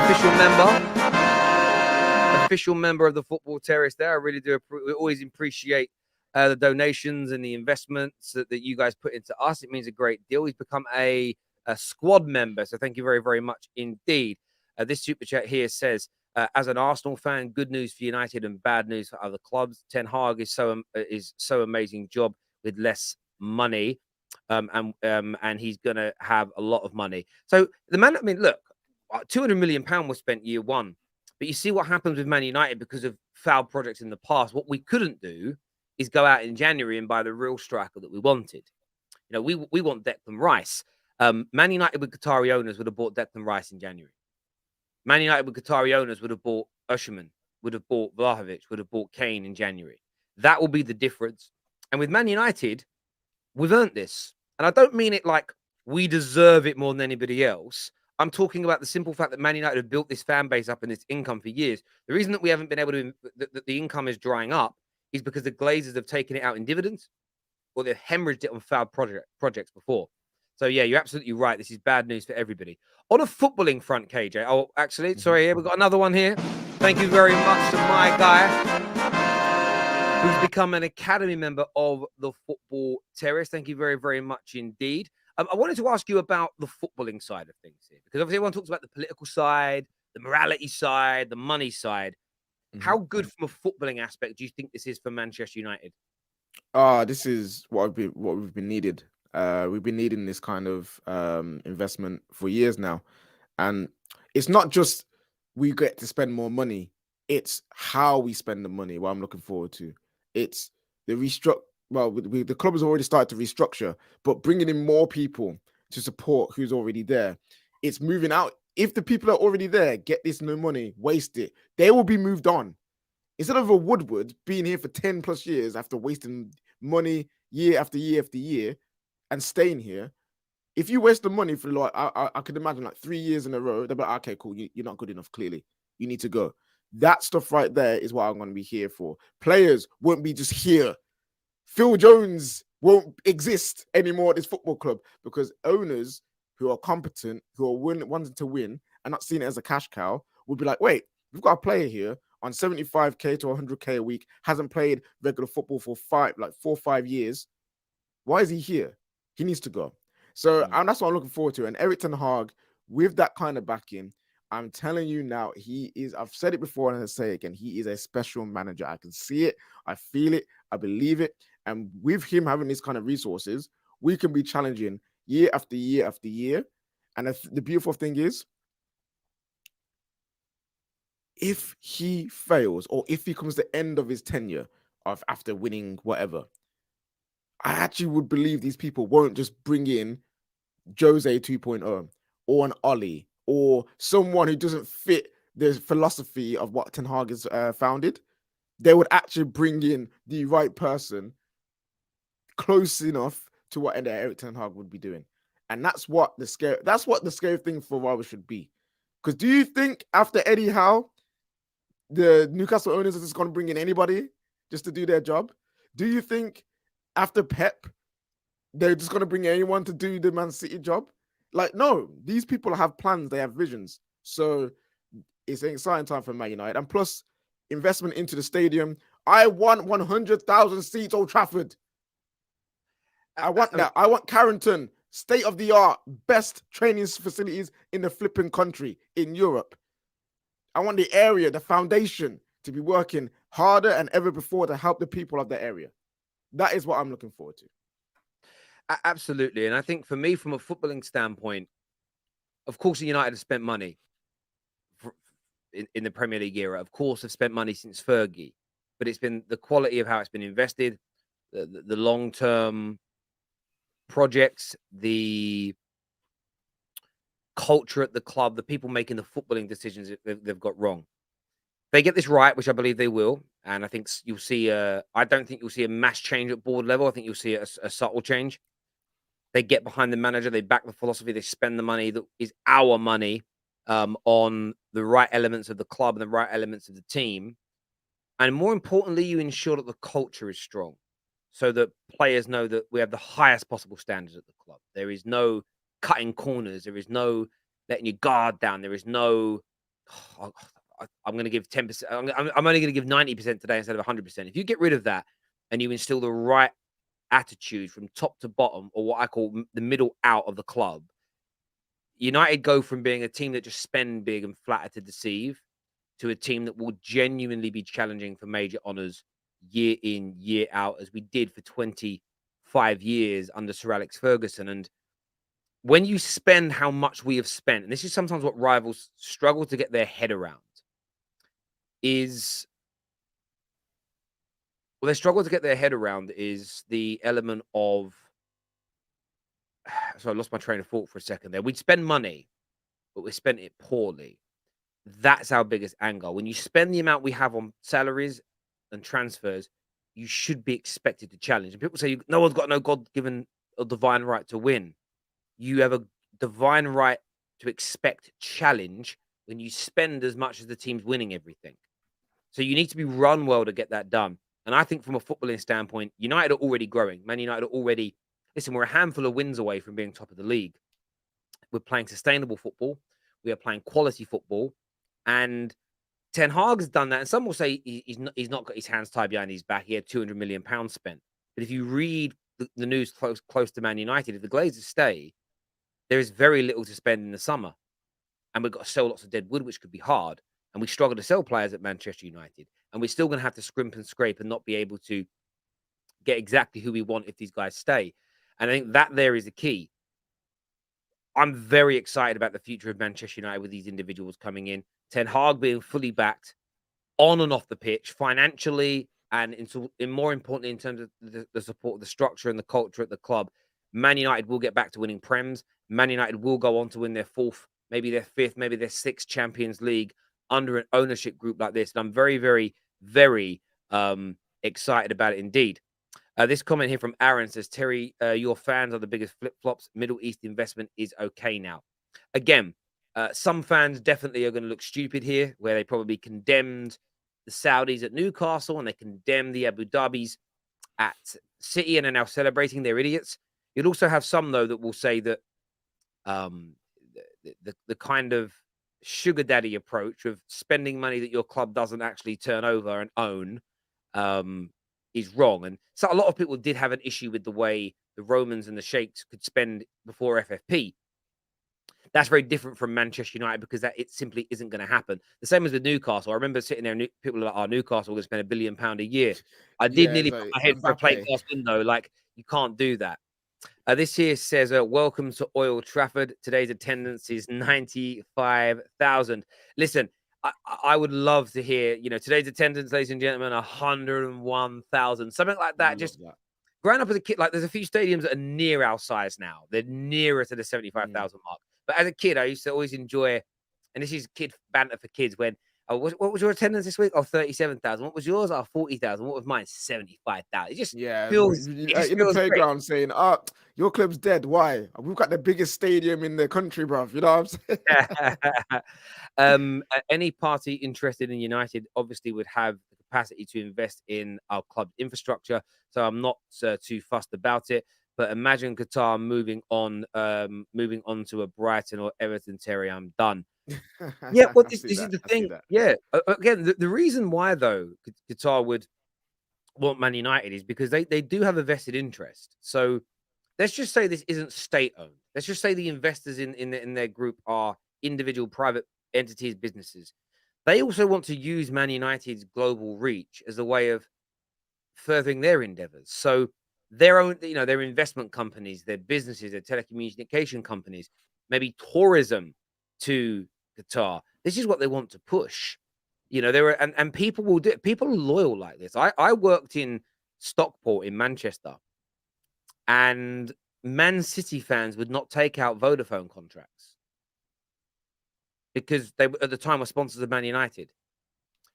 official member of the Football Terrace there. I really do. We always appreciate the donations and the investments that you guys put into us. It means a great deal. He's become a squad member. So thank you very, very much indeed. This super chat here says, as an Arsenal fan, good news for United and bad news for other clubs. Ten Hag is so amazing job with less money. And he's going to have a lot of money. So the man, I mean, look, £200 million was spent year one. But you see what happens with Man United because of failed projects in the past. What we couldn't do is go out in January and buy the real striker that we wanted. You know, we want Declan Rice. Man United with Qatari owners would have bought Declan Rice in January. Man United with Qatari owners would have bought Usherman, would have bought Vlahovic, would have bought Kane in January. That will be the difference. And with Man United, we've earned this. And I don't mean it like we deserve it more than anybody else. I'm talking about the simple fact that Man United have built this fan base up and this income for years. The reason that we haven't been able to, that the income is drying up is because the Glazers have taken it out in dividends or they've hemorrhaged it on failed projects before. So, yeah, you're absolutely right. This is bad news for everybody. On a footballing front, KJ. Oh, actually, sorry, we've got another one here. Thank you very much to my guy who's become an academy member of the Football Terrace. Thank you very, very much indeed. I wanted to ask you about the footballing side of things here, because obviously everyone talks about the political side, the morality side, the money side. How good from a footballing aspect do you think this is for Manchester United? This is what we've been needed. We've been needing this kind of investment for years now, and it's not just we get to spend more money; it's how we spend the money. What I'm looking forward to, it's the restructure. Well, the club has already started to restructure, but bringing in more people to support who's already there. It's moving out. If the people are already there get this no money, waste it, they will be moved on. Instead of a Woodward being here for 10 plus years after wasting money year after year after year and staying here, if you waste the money for like, I could imagine like 3 years in a row, they'll be like, okay, cool, you're not good enough, clearly. You need to go. That stuff right there is what I'm going to be here for. Players won't be just here. Phil Jones won't exist anymore at this football club because owners who are competent, who are wanting to win and not seeing it as a cash cow will be like, wait, we've got a player here on 75k to 100k a week, hasn't played regular football for 4 or 5 years. Why is he here? He needs to go. So that's what I'm looking forward to. And Erik ten Hag, with that kind of backing, I'm telling you now, he is, I've said it before and I'll say it again, he is a special manager. I can see it, I feel it, I believe it. And with him having these kind of resources, we can be challenging year after year after year. And the beautiful thing is, if he fails or if he comes to the end of his tenure after winning whatever, I actually would believe these people won't just bring in Jose 2.0 or an Ollie or someone who doesn't fit the philosophy of what Ten Hag has founded. They would actually bring in the right person close enough to what Erik ten Hag would be doing. And that's what the scary thing for Rivalry should be. Because do you think after Eddie Howe, the Newcastle owners are just going to bring in anybody just to do their job? Do you think after Pep, they're just going to bring anyone to do the Man City job? Like, no, these people have plans, they have visions. So it's an exciting time for Man United. And plus, investment into the stadium. I want 100,000 seats Old Trafford. I want that. I want Carrington, state of the art, best training facilities in the flipping country in Europe. I want the area, the foundation, to be working harder and ever before to help the people of the area. That is what I'm looking forward to. Absolutely. And I think for me, from a footballing standpoint, of course, United have spent money in the Premier League era. Of course, have spent money since Fergie, but it's been the quality of how it's been invested, the long-term projects, the culture at the club, the people making the footballing decisions they've got wrong. They get this right, which I believe they will, and I think you'll see. I don't think you'll see a mass change at board level. I think you'll see a subtle change. They get behind the manager, they back the philosophy, they spend the money that is our money on the right elements of the club and the right elements of the team, and more importantly, you ensure that the culture is strong, so that players know that we have the highest possible standards at the club. There is no cutting corners. There is no letting your guard down. There is no, I'm going to give 10%. I'm only going to give 90% today instead of 100%. If you get rid of that and you instill the right attitude from top to bottom, or what I call the middle out of the club, United go from being a team that just spend big and flatter to deceive to a team that will genuinely be challenging for major honours year in, year out, as we did for 25 years under Sir Alex Ferguson. And when you spend how much we have spent, and this is sometimes what rivals struggle to get their head around, is what they struggle to get their head around is the element of, so I lost my train of thought for a second there. We'd spend money, but we spent it poorly. That's our biggest anger. When you spend the amount we have on salaries and transfers, you should be expected to challenge. And people say no one's got no God-given or divine right to win. You have a divine right to expect challenge when you spend as much as the team's winning everything. So you need to be run well to get that done. And I think from a footballing standpoint, United are already growing. Man United are already, listen, we're a handful of wins away from being top of the league. We're playing sustainable football. We are playing quality football. And Ten Hag has done that. And some will say he's not got his hands tied behind his back. He had £200 million spent. But if you read the news close to Man United, if the Glazers stay, there is very little to spend in the summer. And we've got to sell lots of dead wood, which could be hard. And we struggle to sell players at Manchester United. And we're still going to have to scrimp and scrape and not be able to get exactly who we want if these guys stay. And I think that there is the key. I'm very excited about the future of Manchester United with these individuals coming in. Ten Hag being fully backed on and off the pitch, financially, and more importantly, in terms of the support, the structure and the culture at the club. Man United will get back to winning Prems. Man United will go on to win their fourth, maybe their fifth, maybe their sixth Champions League under an ownership group like this. And I'm very, very, very excited about it indeed. This comment here from Aaron says, Terry, your fans are the biggest flip-flops. Middle East investment is okay now. Again, some fans definitely are going to look stupid here, where they probably condemned the Saudis at Newcastle and they condemned the Abu Dhabis at City and are now celebrating. They're idiots. You'd also have some, though, that will say that the kind of sugar daddy approach of spending money that your club doesn't actually turn over and own is wrong. And so a lot of people did have an issue with the way the Romans and the Sheikhs could spend before FFP. That's very different from Manchester United because it simply isn't going to happen. The same as with Newcastle. I remember sitting there and people were like, oh, Newcastle will spend £1 billion a year. I did nearly put my head for a plate glass window. Like, you can't do that. This here says, welcome to Old Trafford. Today's attendance is 95,000. Listen, I would love to hear, today's attendance, ladies and gentlemen, 101,000. Something like that. Just growing up as a kid, like there's a few stadiums that are near our size now. They're nearer to the 75,000 mark. But as a kid, I used to always enjoy, and this is kid banter for kids, when, what was your attendance this week? 37,000. What was yours? 40,000. What was mine? 75,000. It just feels in the playground saying, your club's dead. Why? We've got the biggest stadium in the country, bruv. You know what I'm saying? Any party interested in United obviously would have the capacity to invest in our club infrastructure. So I'm not too fussed about it. But imagine Qatar moving on to a Brighton or Everton, Terry. I'm done. Yeah, well, I this see is that. the I see thing. that. Yeah, again, the reason why though Qatar would want Man United is because they do have a vested interest. So let's just say this isn't state owned. Let's just say the investors in their group are individual private entities, businesses. They also want to use Man United's global reach as a way of furthering their endeavors. So their own, their investment companies, their businesses, their telecommunication companies, maybe tourism to Qatar. This is what they want to push. There are and people will do it. People are loyal like this. I worked in Stockport in Manchester, and Man City fans would not take out Vodafone contracts because they at the time were sponsors of Man United.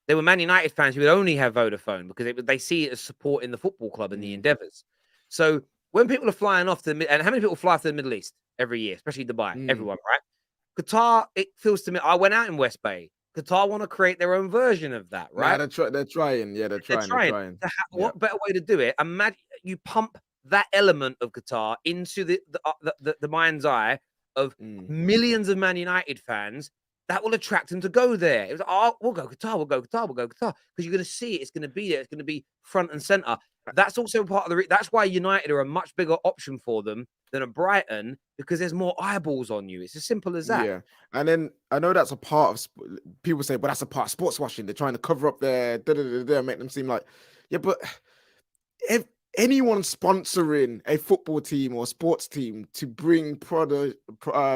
They were Man United fans who would only have Vodafone because they see it as support in the football club and the endeavors. So when people are flying off to and how many people fly to the Middle East every year, especially Dubai? Everyone, right? Qatar, it feels to me. I went out in West Bay. Qatar want to create their own version of that, Nah, right? they're trying. Yeah, they're They're trying. They're trying. trying. Yeah. What better way to do it? Imagine you pump that element of Qatar into the mind's eye of millions of Man United fans. That will attract them to go there. It was oh, we'll go Qatar, we'll go Qatar, we'll go Qatar because you're going to see it. It's going to be there. It's going to be front and center. That's also part of that's why United are a much bigger option for them than a Brighton because there's more eyeballs on you. It's as simple as that. Yeah, and then I know that's a part of people say, but that's a part of sports washing. They're trying to cover up their make them seem like, yeah, but if anyone sponsoring a football team or sports team to bring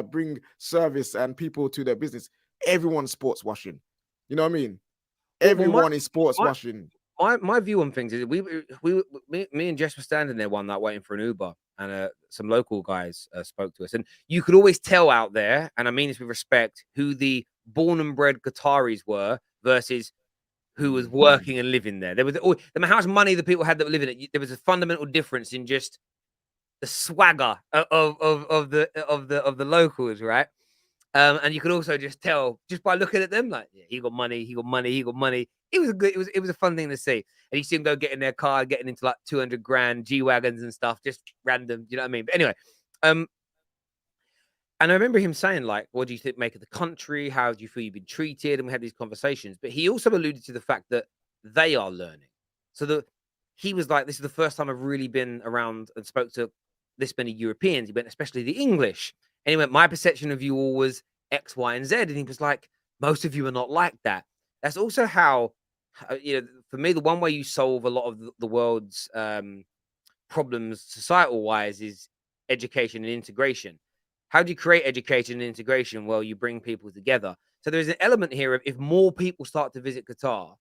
bring service and people to their business, everyone's sports washing. You know what I mean? Everyone is sports washing. My view on things is me and Jess were standing there one night waiting for an Uber, and some local guys spoke to us, and you could always tell out there, and I mean this with respect, who the born and bred Qataris were versus who was working and living there. There was no matter how much money the people had that were living it, there was a fundamental difference in just the swagger of the locals, right? And you could also just tell just by looking at them, like, yeah, he got money, he got money, he got money. It was a good, it was a fun thing to see. And you see them go get in their car, getting into like 200 grand G wagons and stuff, just random. You know what I mean? But anyway, and I remember him saying, like, what do you think make of the country? How do you feel you've been treated? And we had these conversations. But he also alluded to the fact that they are learning. So he was like, this is the first time I've really been around and spoke to this many Europeans. He went, especially the English. And he went, my perception of you all was X, Y, and Z. And he was like, most of you are not like that. That's also how, for me, the one way you solve a lot of the world's problems societal wise is education and integration. How do you create education and integration? Well, you bring people together. So there's an element here of if more people start to visit Qatar,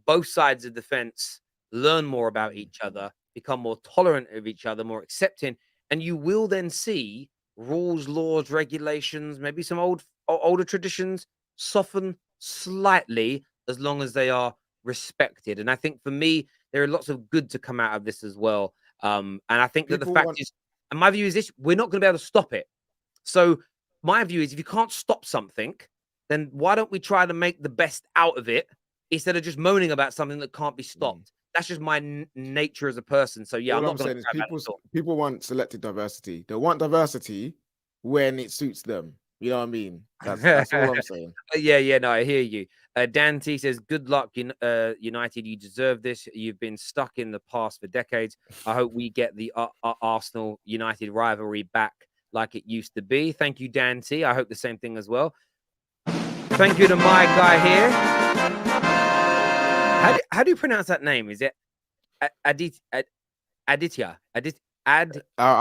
both sides of the fence learn more about each other, become more tolerant of each other, more accepting, and you will then see rules, laws, regulations, maybe some older traditions soften slightly as long as they are respected. And I think for me, there are lots of good to come out of this as well. And I think that the fact is, and my view is this, we're not going to be able to stop it. So my view is if you can't stop something, then why don't we try to make the best out of it instead of just moaning about something that can't be stopped? That's just my nature as a person. So yeah, All I'm not I'm going saying to is people want selective diversity. They want diversity when it suits them. You know what I mean? That's all I'm saying. Yeah, no, I hear you. Dante says, good luck, United. You deserve this. You've been stuck in the past for decades. I hope we get the Arsenal United rivalry back like it used to be. Thank you, Dante. I hope the same thing as well. Thank you to my guy here. How do you pronounce that name? Is it Aditya? I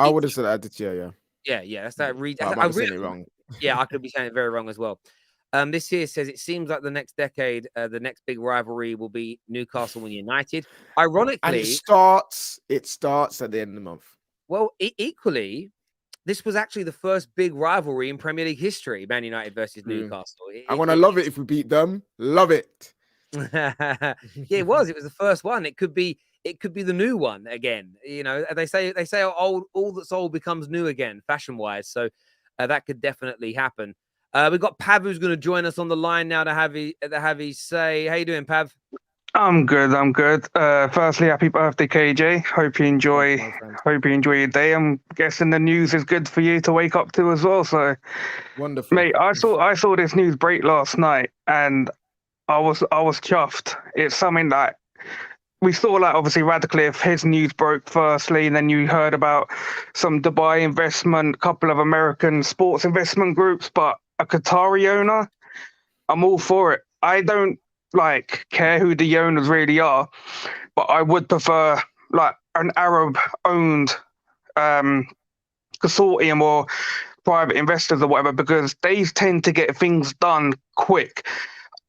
would have said Aditya, yeah. Yeah, that's that read. I might be saying it wrong. Yeah, I could be saying it very wrong as well. This here says it seems like the next decade, the next big rivalry will be Newcastle and United. Ironically, and it starts at the end of the month. Well, equally, this was actually the first big rivalry in Premier League history, Man United versus Newcastle. I'm gonna love it if we beat them. Love it. Yeah, it was. It was the first one. It could be it could be the new one again. You know, they say old, all that's old becomes new again, fashion wise. So that could definitely happen. We've got Pav who's going to join us on the line now to have his say. How you doing, Pav? I'm good. I'm good. Firstly, happy birthday, KJ. Hope you enjoy. Hope you enjoy your day. I'm guessing the news is good for you to wake up to as well. So, Wonderful, mate. I saw this news break last night, and I was chuffed. It's something that we saw, like obviously Radcliffe. His news broke firstly, and then you heard about some Dubai investment, couple of American sports investment groups, but a Qatari owner. I'm all for it. I don't care who the owners really are, but I would prefer like an Arab-owned consortium or private investors or whatever, because they tend to get things done quick.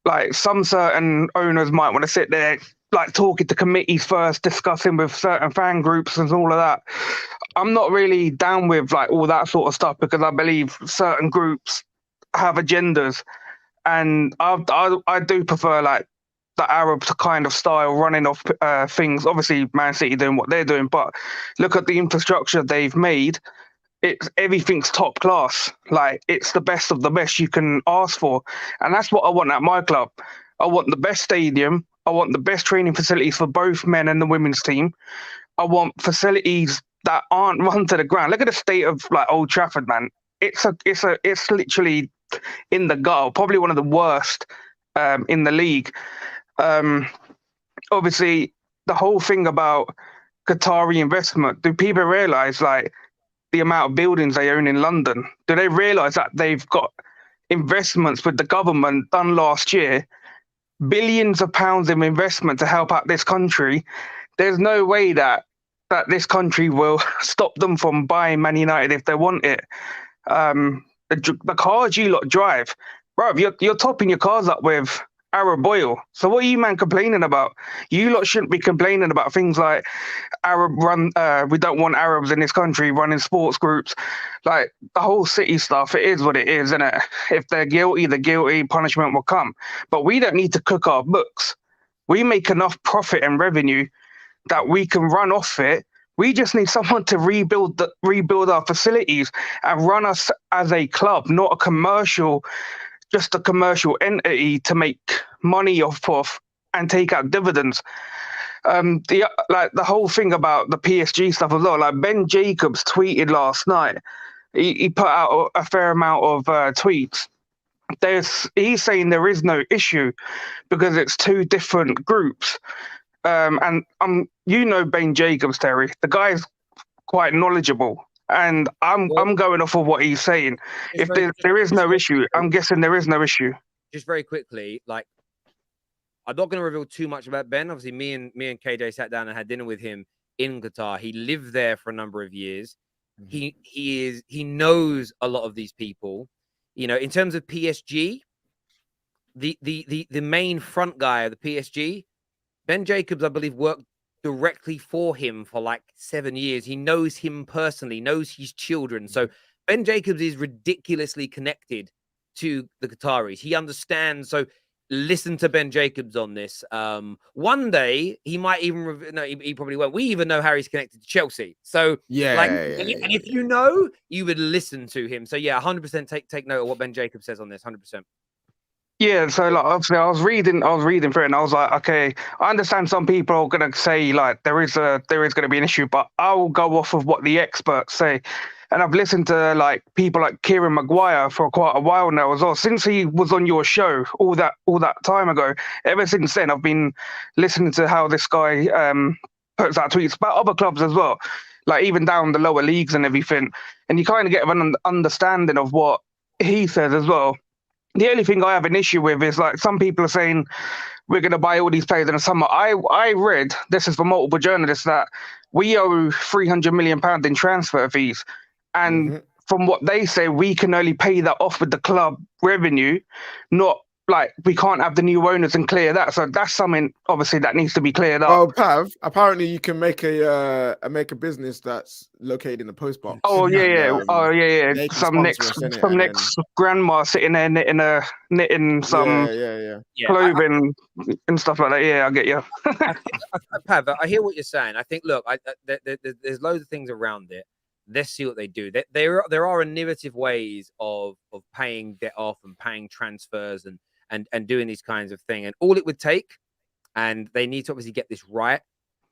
Like some certain owners might want to sit there, like talking to committees first, discussing with certain fan groups and all of that. I'm not really down with like all that sort of stuff, because I believe certain groups have agendas. And I do prefer like the Arab kind of style running off things. Obviously, Man City doing what they're doing, but look at the infrastructure they've made. Everything's top class. Like it's the best of the best you can ask for, and that's what I want at my club. I want the best stadium. I want the best training facilities for both men and the women's team. I want facilities that aren't run to the ground. Look at the state of like Old Trafford, man. It's literally in the gutter, probably one of the worst in the league. Obviously, the whole thing about Qatari investment, do people realize like the amount of buildings they own in London? Do they realize that they've got investments with the government done last year, billions of pounds of investment to help out this country? There's no way that this country will stop them from buying Man United if they want it. The cars you lot drive, bro, you're topping your cars up with Arab oil. So what are you man complaining about? You lot shouldn't be complaining about things like we don't want Arabs in this country running sports groups. Like the whole city stuff, it is what it is, isn't it? If they're guilty, punishment will come. But we don't need to cook our books. We make enough profit and revenue that we can run off it. We just need someone to rebuild our facilities and run us as a club, not just a commercial entity to make money off of and take out dividends. The whole thing about the PSG stuff as well. Like Ben Jacobs tweeted last night. He put out a fair amount of tweets. He's saying there is no issue because it's two different groups. And you know Ben Jacobs, Terry. The guy's quite knowledgeable, and I'm going off of what he's saying. If there is no issue, I'm guessing there is no issue. Just very quickly, like I'm not going to reveal too much about Ben. Obviously, me and KJ sat down and had dinner with him in Qatar. He lived there for a number of years. Mm-hmm. He knows a lot of these people. You know, in terms of PSG, the main front guy of the PSG, Ben Jacobs, I believe, worked directly for him for like 7 years. He knows him personally, knows his children. So Ben Jacobs is ridiculously connected to the Qataris. He understands. So listen to Ben Jacobs on this. One day he might even he probably won't. We even know Harry's connected to Chelsea. So and if you know, you would listen to him. So yeah, 100% take note of what Ben Jacobs says on this. 100%. Yeah, so like obviously I was reading through it, and I was like, okay, I understand some people are gonna say like there is gonna be an issue, but I will go off of what the experts say. And I've listened to like people like Kieran Maguire for quite a while now as well. Since he was on your show all that time ago, ever since then I've been listening to how this guy puts out tweets about other clubs as well, like even down the lower leagues and everything. And you kind of get an understanding of what he says as well. The only thing I have an issue with is like some people are saying we're going to buy all these players in the summer. I read, this is from multiple journalists, that we owe £300 million in transfer fees. And from what they say, we can only pay that off with the club revenue, not like we can't have the new owners and clear that. So that's something obviously that needs to be cleared up. Oh, Pav, apparently you can make a business that's located in the post box. Oh yeah, yeah. and, Oh yeah, they yeah. can Some sponsor next, us, innit? some And next grandma sitting there knitting some yeah. Yeah, clothing and stuff like that. Yeah, I get you. I think, Pav, I hear what you're saying. I think, look, there's loads of things around it. Let's see what they do. There are innovative ways of paying debt off and paying transfers and doing these kinds of things. And all it would take, and they need to obviously get this right,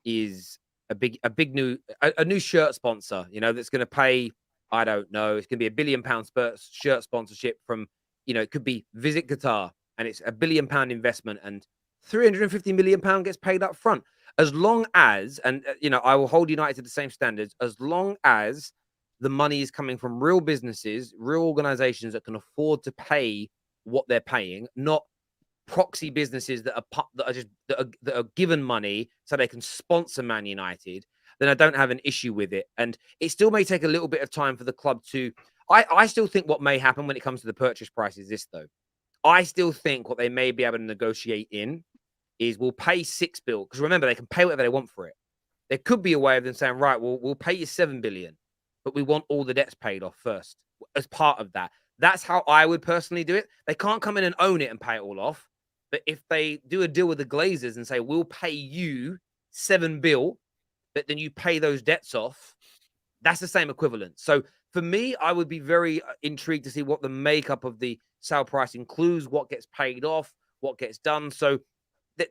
is a new shirt sponsor. You know, that's going to pay. I don't know. It's going to be £1 billion shirt sponsorship from. You know, it could be Visit Qatar, and it's £1 billion investment, and £350 million gets paid up front. As long as, and you know, I will hold United to the same standards, as long as the money is coming from real businesses, real organizations that can afford to pay what they're paying, not proxy businesses that are given money so they can sponsor Man United, then I don't have an issue with it. And it still may take a little bit of time for the club to. I still think what may happen when it comes to the purchase price is this, though. I still think what they may be able to negotiate in is we'll pay $6 billion, because remember, they can pay whatever they want for it. There could be a way of them saying, right, we'll pay you $7 billion, but we want all the debts paid off first as part of that. That's how I would personally do it. They can't come in and own it and pay it all off. But if they do a deal with the Glazers and say, we'll pay you $7 billion, but then you pay those debts off, that's the same equivalent. So for me, I would be very intrigued to see what the makeup of the sale price includes, what gets paid off, what gets done. So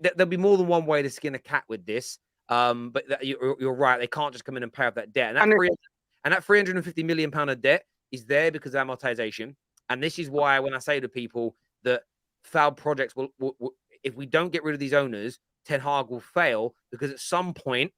there'll be more than one way to skin a cat with this. But you're right. They can't just come in and pay off that debt. And that £350 million of debt is there because of amortization. And this is why when I say to people that failed projects will if we don't get rid of these owners, Ten Hag will fail, because at some point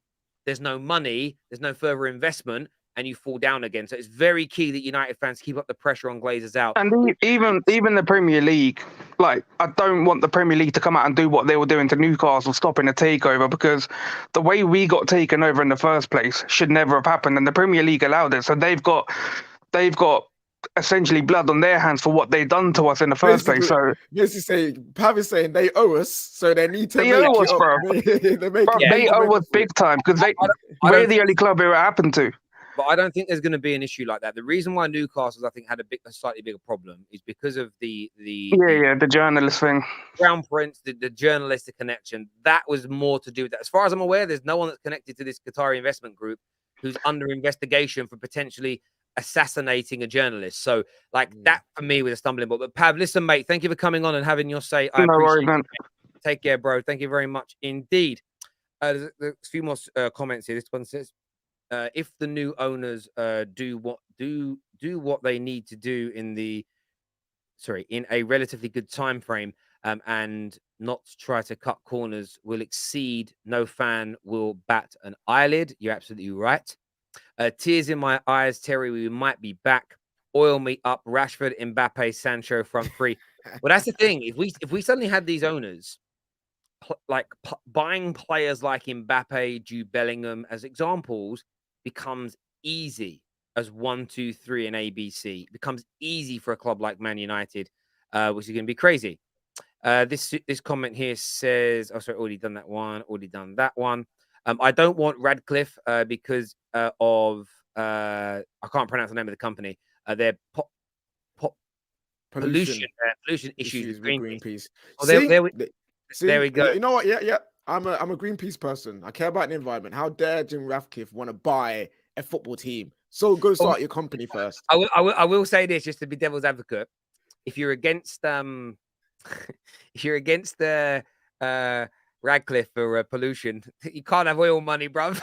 there's no money, there's no further investment, and you fall down again. So it's very key that United fans keep up the pressure on Glazers out. And even the Premier League, like, I don't want the Premier League to come out and do what they were doing to Newcastle, stopping a takeover, because the way we got taken over in the first place should never have happened, and the Premier League allowed it. So they've got essentially blood on their hands for what they've done to us in the first place. So Pav is saying they owe us, so they need to they make owe it us, up. bro. They owe us big time, because we're the only club it happened to. But I don't think there's going to be an issue like that. The reason why Newcastle's, I think, had a slightly bigger problem is because of the journalist thing, Crown Prince, the journalistic connection. That was more to do with that. As far as I'm aware, there's no one that's connected to this Qatari investment group who's under investigation for potentially assassinating a journalist. So, like, that for me was a stumbling block. But Pav, listen, mate, thank you for coming on and having your say. I appreciate it. Take care, bro. Thank you very much indeed. There's a few more comments here. This one says, if the new owners do what they need to do in a relatively good time frame, and not try to cut corners, will exceed. No fan will bat an eyelid. You're absolutely right. Tears in my eyes, Terry. We might be back. Oil me up. Rashford, Mbappe, Sancho front three. Well, that's the thing. If we suddenly had these owners buying players like Mbappe, Jude Bellingham as examples, becomes easy as 1, 2, 3 and ABC. It becomes easy for a club like Man United, which is going to be crazy. This comment here says, oh, sorry, already done that one. I don't want Radcliffe because of I can't pronounce the name of the company. Their pollution issues with Greenpeace. Oh, there we go. You know what? Yeah. I'm a Greenpeace person. I care about the environment. How dare Jim Ratcliffe want to buy a football team? So go start your company first. I will say this, just to be devil's advocate. If you're against Radcliffe for pollution, you can't have oil money, bruv.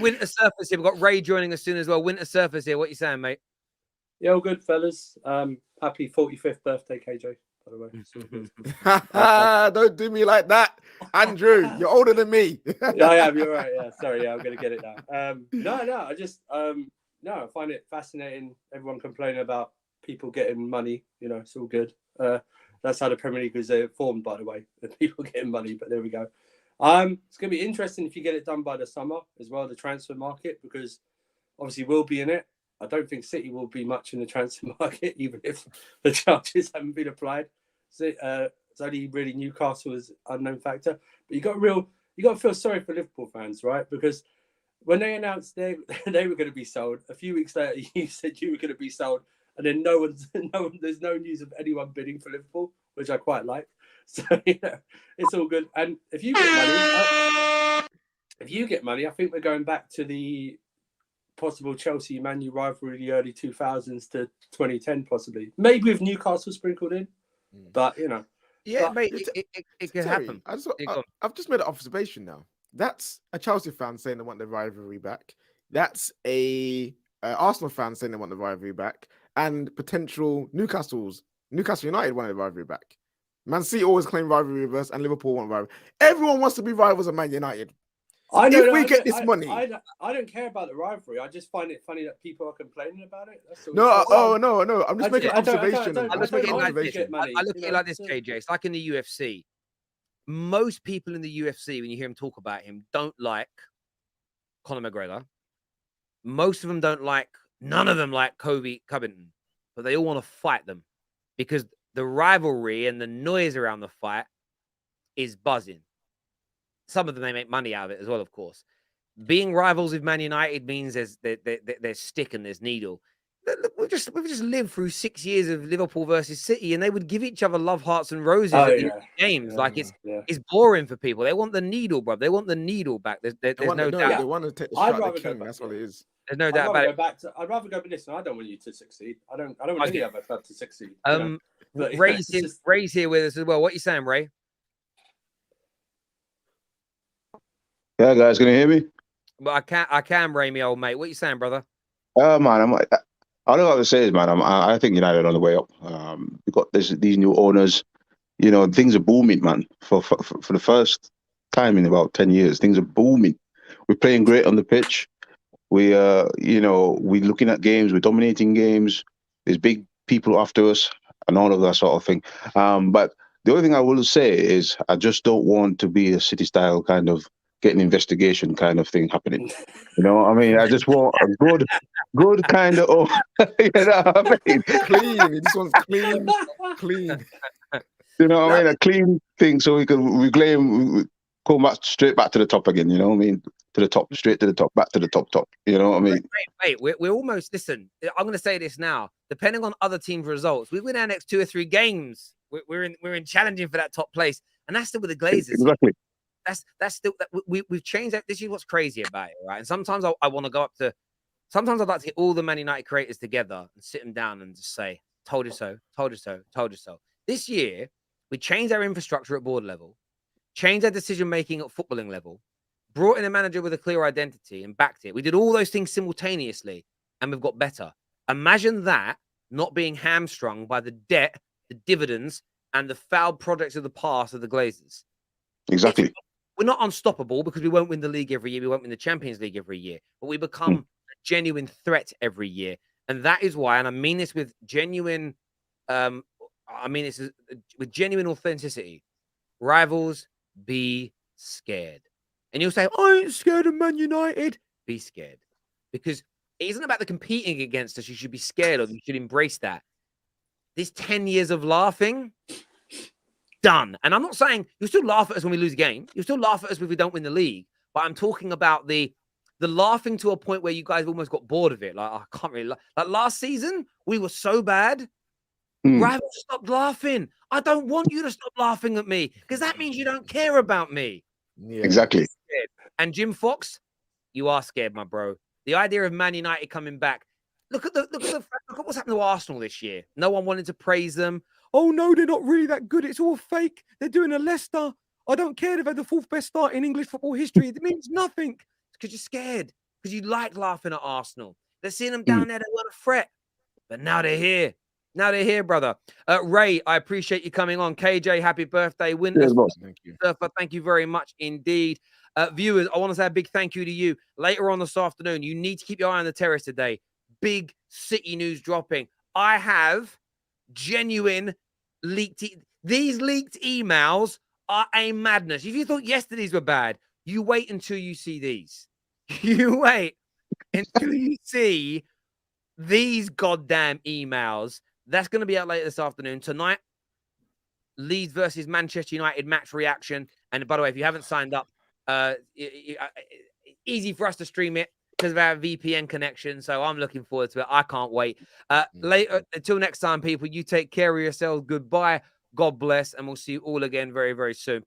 Winter Surface here. We've got Ray joining us soon as well. Winter Surface here. What you saying, mate? Yeah, all good, fellas. Happy 45th birthday, KJ, by the way. Don't do me like that. Andrew, you're older than me. Yeah, I am. You're right. Yeah, sorry. Yeah, I'm going to get it now. No, I just, I find it fascinating. Everyone complaining about people getting money. You know, it's all good. That's how the Premier League was formed, by the way. The people getting money, but there we go. It's going to be interesting if you get it done by the summer as well, the transfer market, because obviously we'll be in it. I don't think City will be much in the transfer market, even if the charges haven't been applied. So, it's only really Newcastle is unknown factor. But you got to feel sorry for Liverpool fans, right? Because when they announced they were going to be sold, a few weeks later you said you were going to be sold, and then there's no news of anyone bidding for Liverpool, which I quite like. So it's all good. And if you get money, I think we're going back to the possible Chelsea Man U rivalry in the early 2000s to 2010, possibly. Maybe with Newcastle sprinkled in, but Yeah, but, mate, it could happen. I've just made an observation now. That's a Chelsea fan saying they want the rivalry back. That's a Arsenal fan saying they want the rivalry back, and potential Newcastle United want the rivalry back. Man City always claim rivalry reverse, and Liverpool want rivalry. Everyone wants to be rivals of Man United. If we get this money, I don't care about the rivalry. I just find it funny that people are complaining about it. That's all. No. I'm just making an observation. I look at it like this, KJ. It's like in the UFC. Most people in the UFC, when you hear him talk about him, don't like Conor McGregor. Most of them don't like. None of them like Kobe Covington, but they all want to fight them because the rivalry and the noise around the fight is buzzing. Some of them, they make money out of it as well, of course. Being rivals with Man United means there's stick and there's needle. We've just lived through 6 years of Liverpool versus City, and they would give each other love hearts and roses at the games. It's boring for people. They want the needle, bro. They want the needle back. There's no doubt. They want to take the shot at the king. That's what it is. There's no doubt about it. I'd rather go. But listen, I don't want you to succeed. I don't want any other club to succeed. Ray's here with us as well. What are you saying, Ray? Yeah, guys, can you hear me? Well, I can, Ray, me old mate. What are you saying, brother? Man, all I got to say is, man, I think United are on the way up. We've got these new owners. Things are booming, man. For the first time in about 10 years, things are booming. We're playing great on the pitch. We're looking at games. We're dominating games. There's big people after us and all of that sort of thing. But the only thing I will say is I just don't want to be a City-style kind of getting investigation kind of thing happening. I just want a good kind of, clean. This one's clean. A clean thing so we can reclaim, go back straight back to the top again. To the top, straight to the top, back to the top. Wait, we're almost. Listen, I'm going to say this now. Depending on other teams' results, we win our next 2 or 3 games. We're in challenging for that top place, and that's still with the Glazers. Exactly. That's still that we've changed that. This is what's crazy about it, right? And sometimes I want to go up to. Sometimes I'd like to get all the Man United creators together and sit them down and just say, "Told you so, told you so, told you so." This year, we changed our infrastructure at board level, changed our decision making at footballing level, brought in a manager with a clear identity and backed it. We did all those things simultaneously, and we've got better. Imagine that not being hamstrung by the debt, the dividends, and the failed projects of the past of the Glazers. Exactly. We're not unstoppable because we won't win the league every year. We won't win the Champions League every year, but we become a genuine threat every year. And that is why, and I mean this with genuine, with genuine authenticity. Rivals, be scared. And you'll say, I ain't scared of Man United. Be scared. Because it isn't about the competing against us. You should be scared, or you should embrace that. This 10 years of laughing, done. And I'm not saying you'll still laugh at us when we lose a game. You'll still laugh at us if we don't win the league. But I'm talking about the laughing to a point where you guys almost got bored of it. Like, I can't really like last season, we were so bad. Rivals stopped laughing. I don't want you to stop laughing at me because that means you don't care about me. Yeah. Exactly. And Jim Fox, you are scared, my bro. The idea of Man United coming back. Look at what's happened to Arsenal this year. No one wanted to praise them. Oh no, they're not really that good. It's all fake. They're doing a Leicester. I don't care. They've had the 4th best start in English football history. It means nothing because you're scared. Because you like laughing at Arsenal. They're seeing them down there. They weren't a threat, but now they're here. Now they're here, brother. Ray, I appreciate you coming on. KJ, happy birthday. Winters, thank you. Surfer, thank you very much indeed. Viewers, I want to say a big thank you to you. Later on this afternoon, you need to keep your eye on the terrace today. Big City news dropping. I have genuine leaked. These leaked emails are a madness. If you thought yesterday's were bad, you wait until you see these. You wait until you see these goddamn emails. That's going to be out later this afternoon. Tonight, Leeds versus Manchester United match reaction. And by the way, if you haven't signed up, easy for us to stream it because of our VPN connection. So I'm looking forward to it. I can't wait. Later, until next time, people, you take care of yourselves. Goodbye. God bless. And we'll see you all again very, very soon.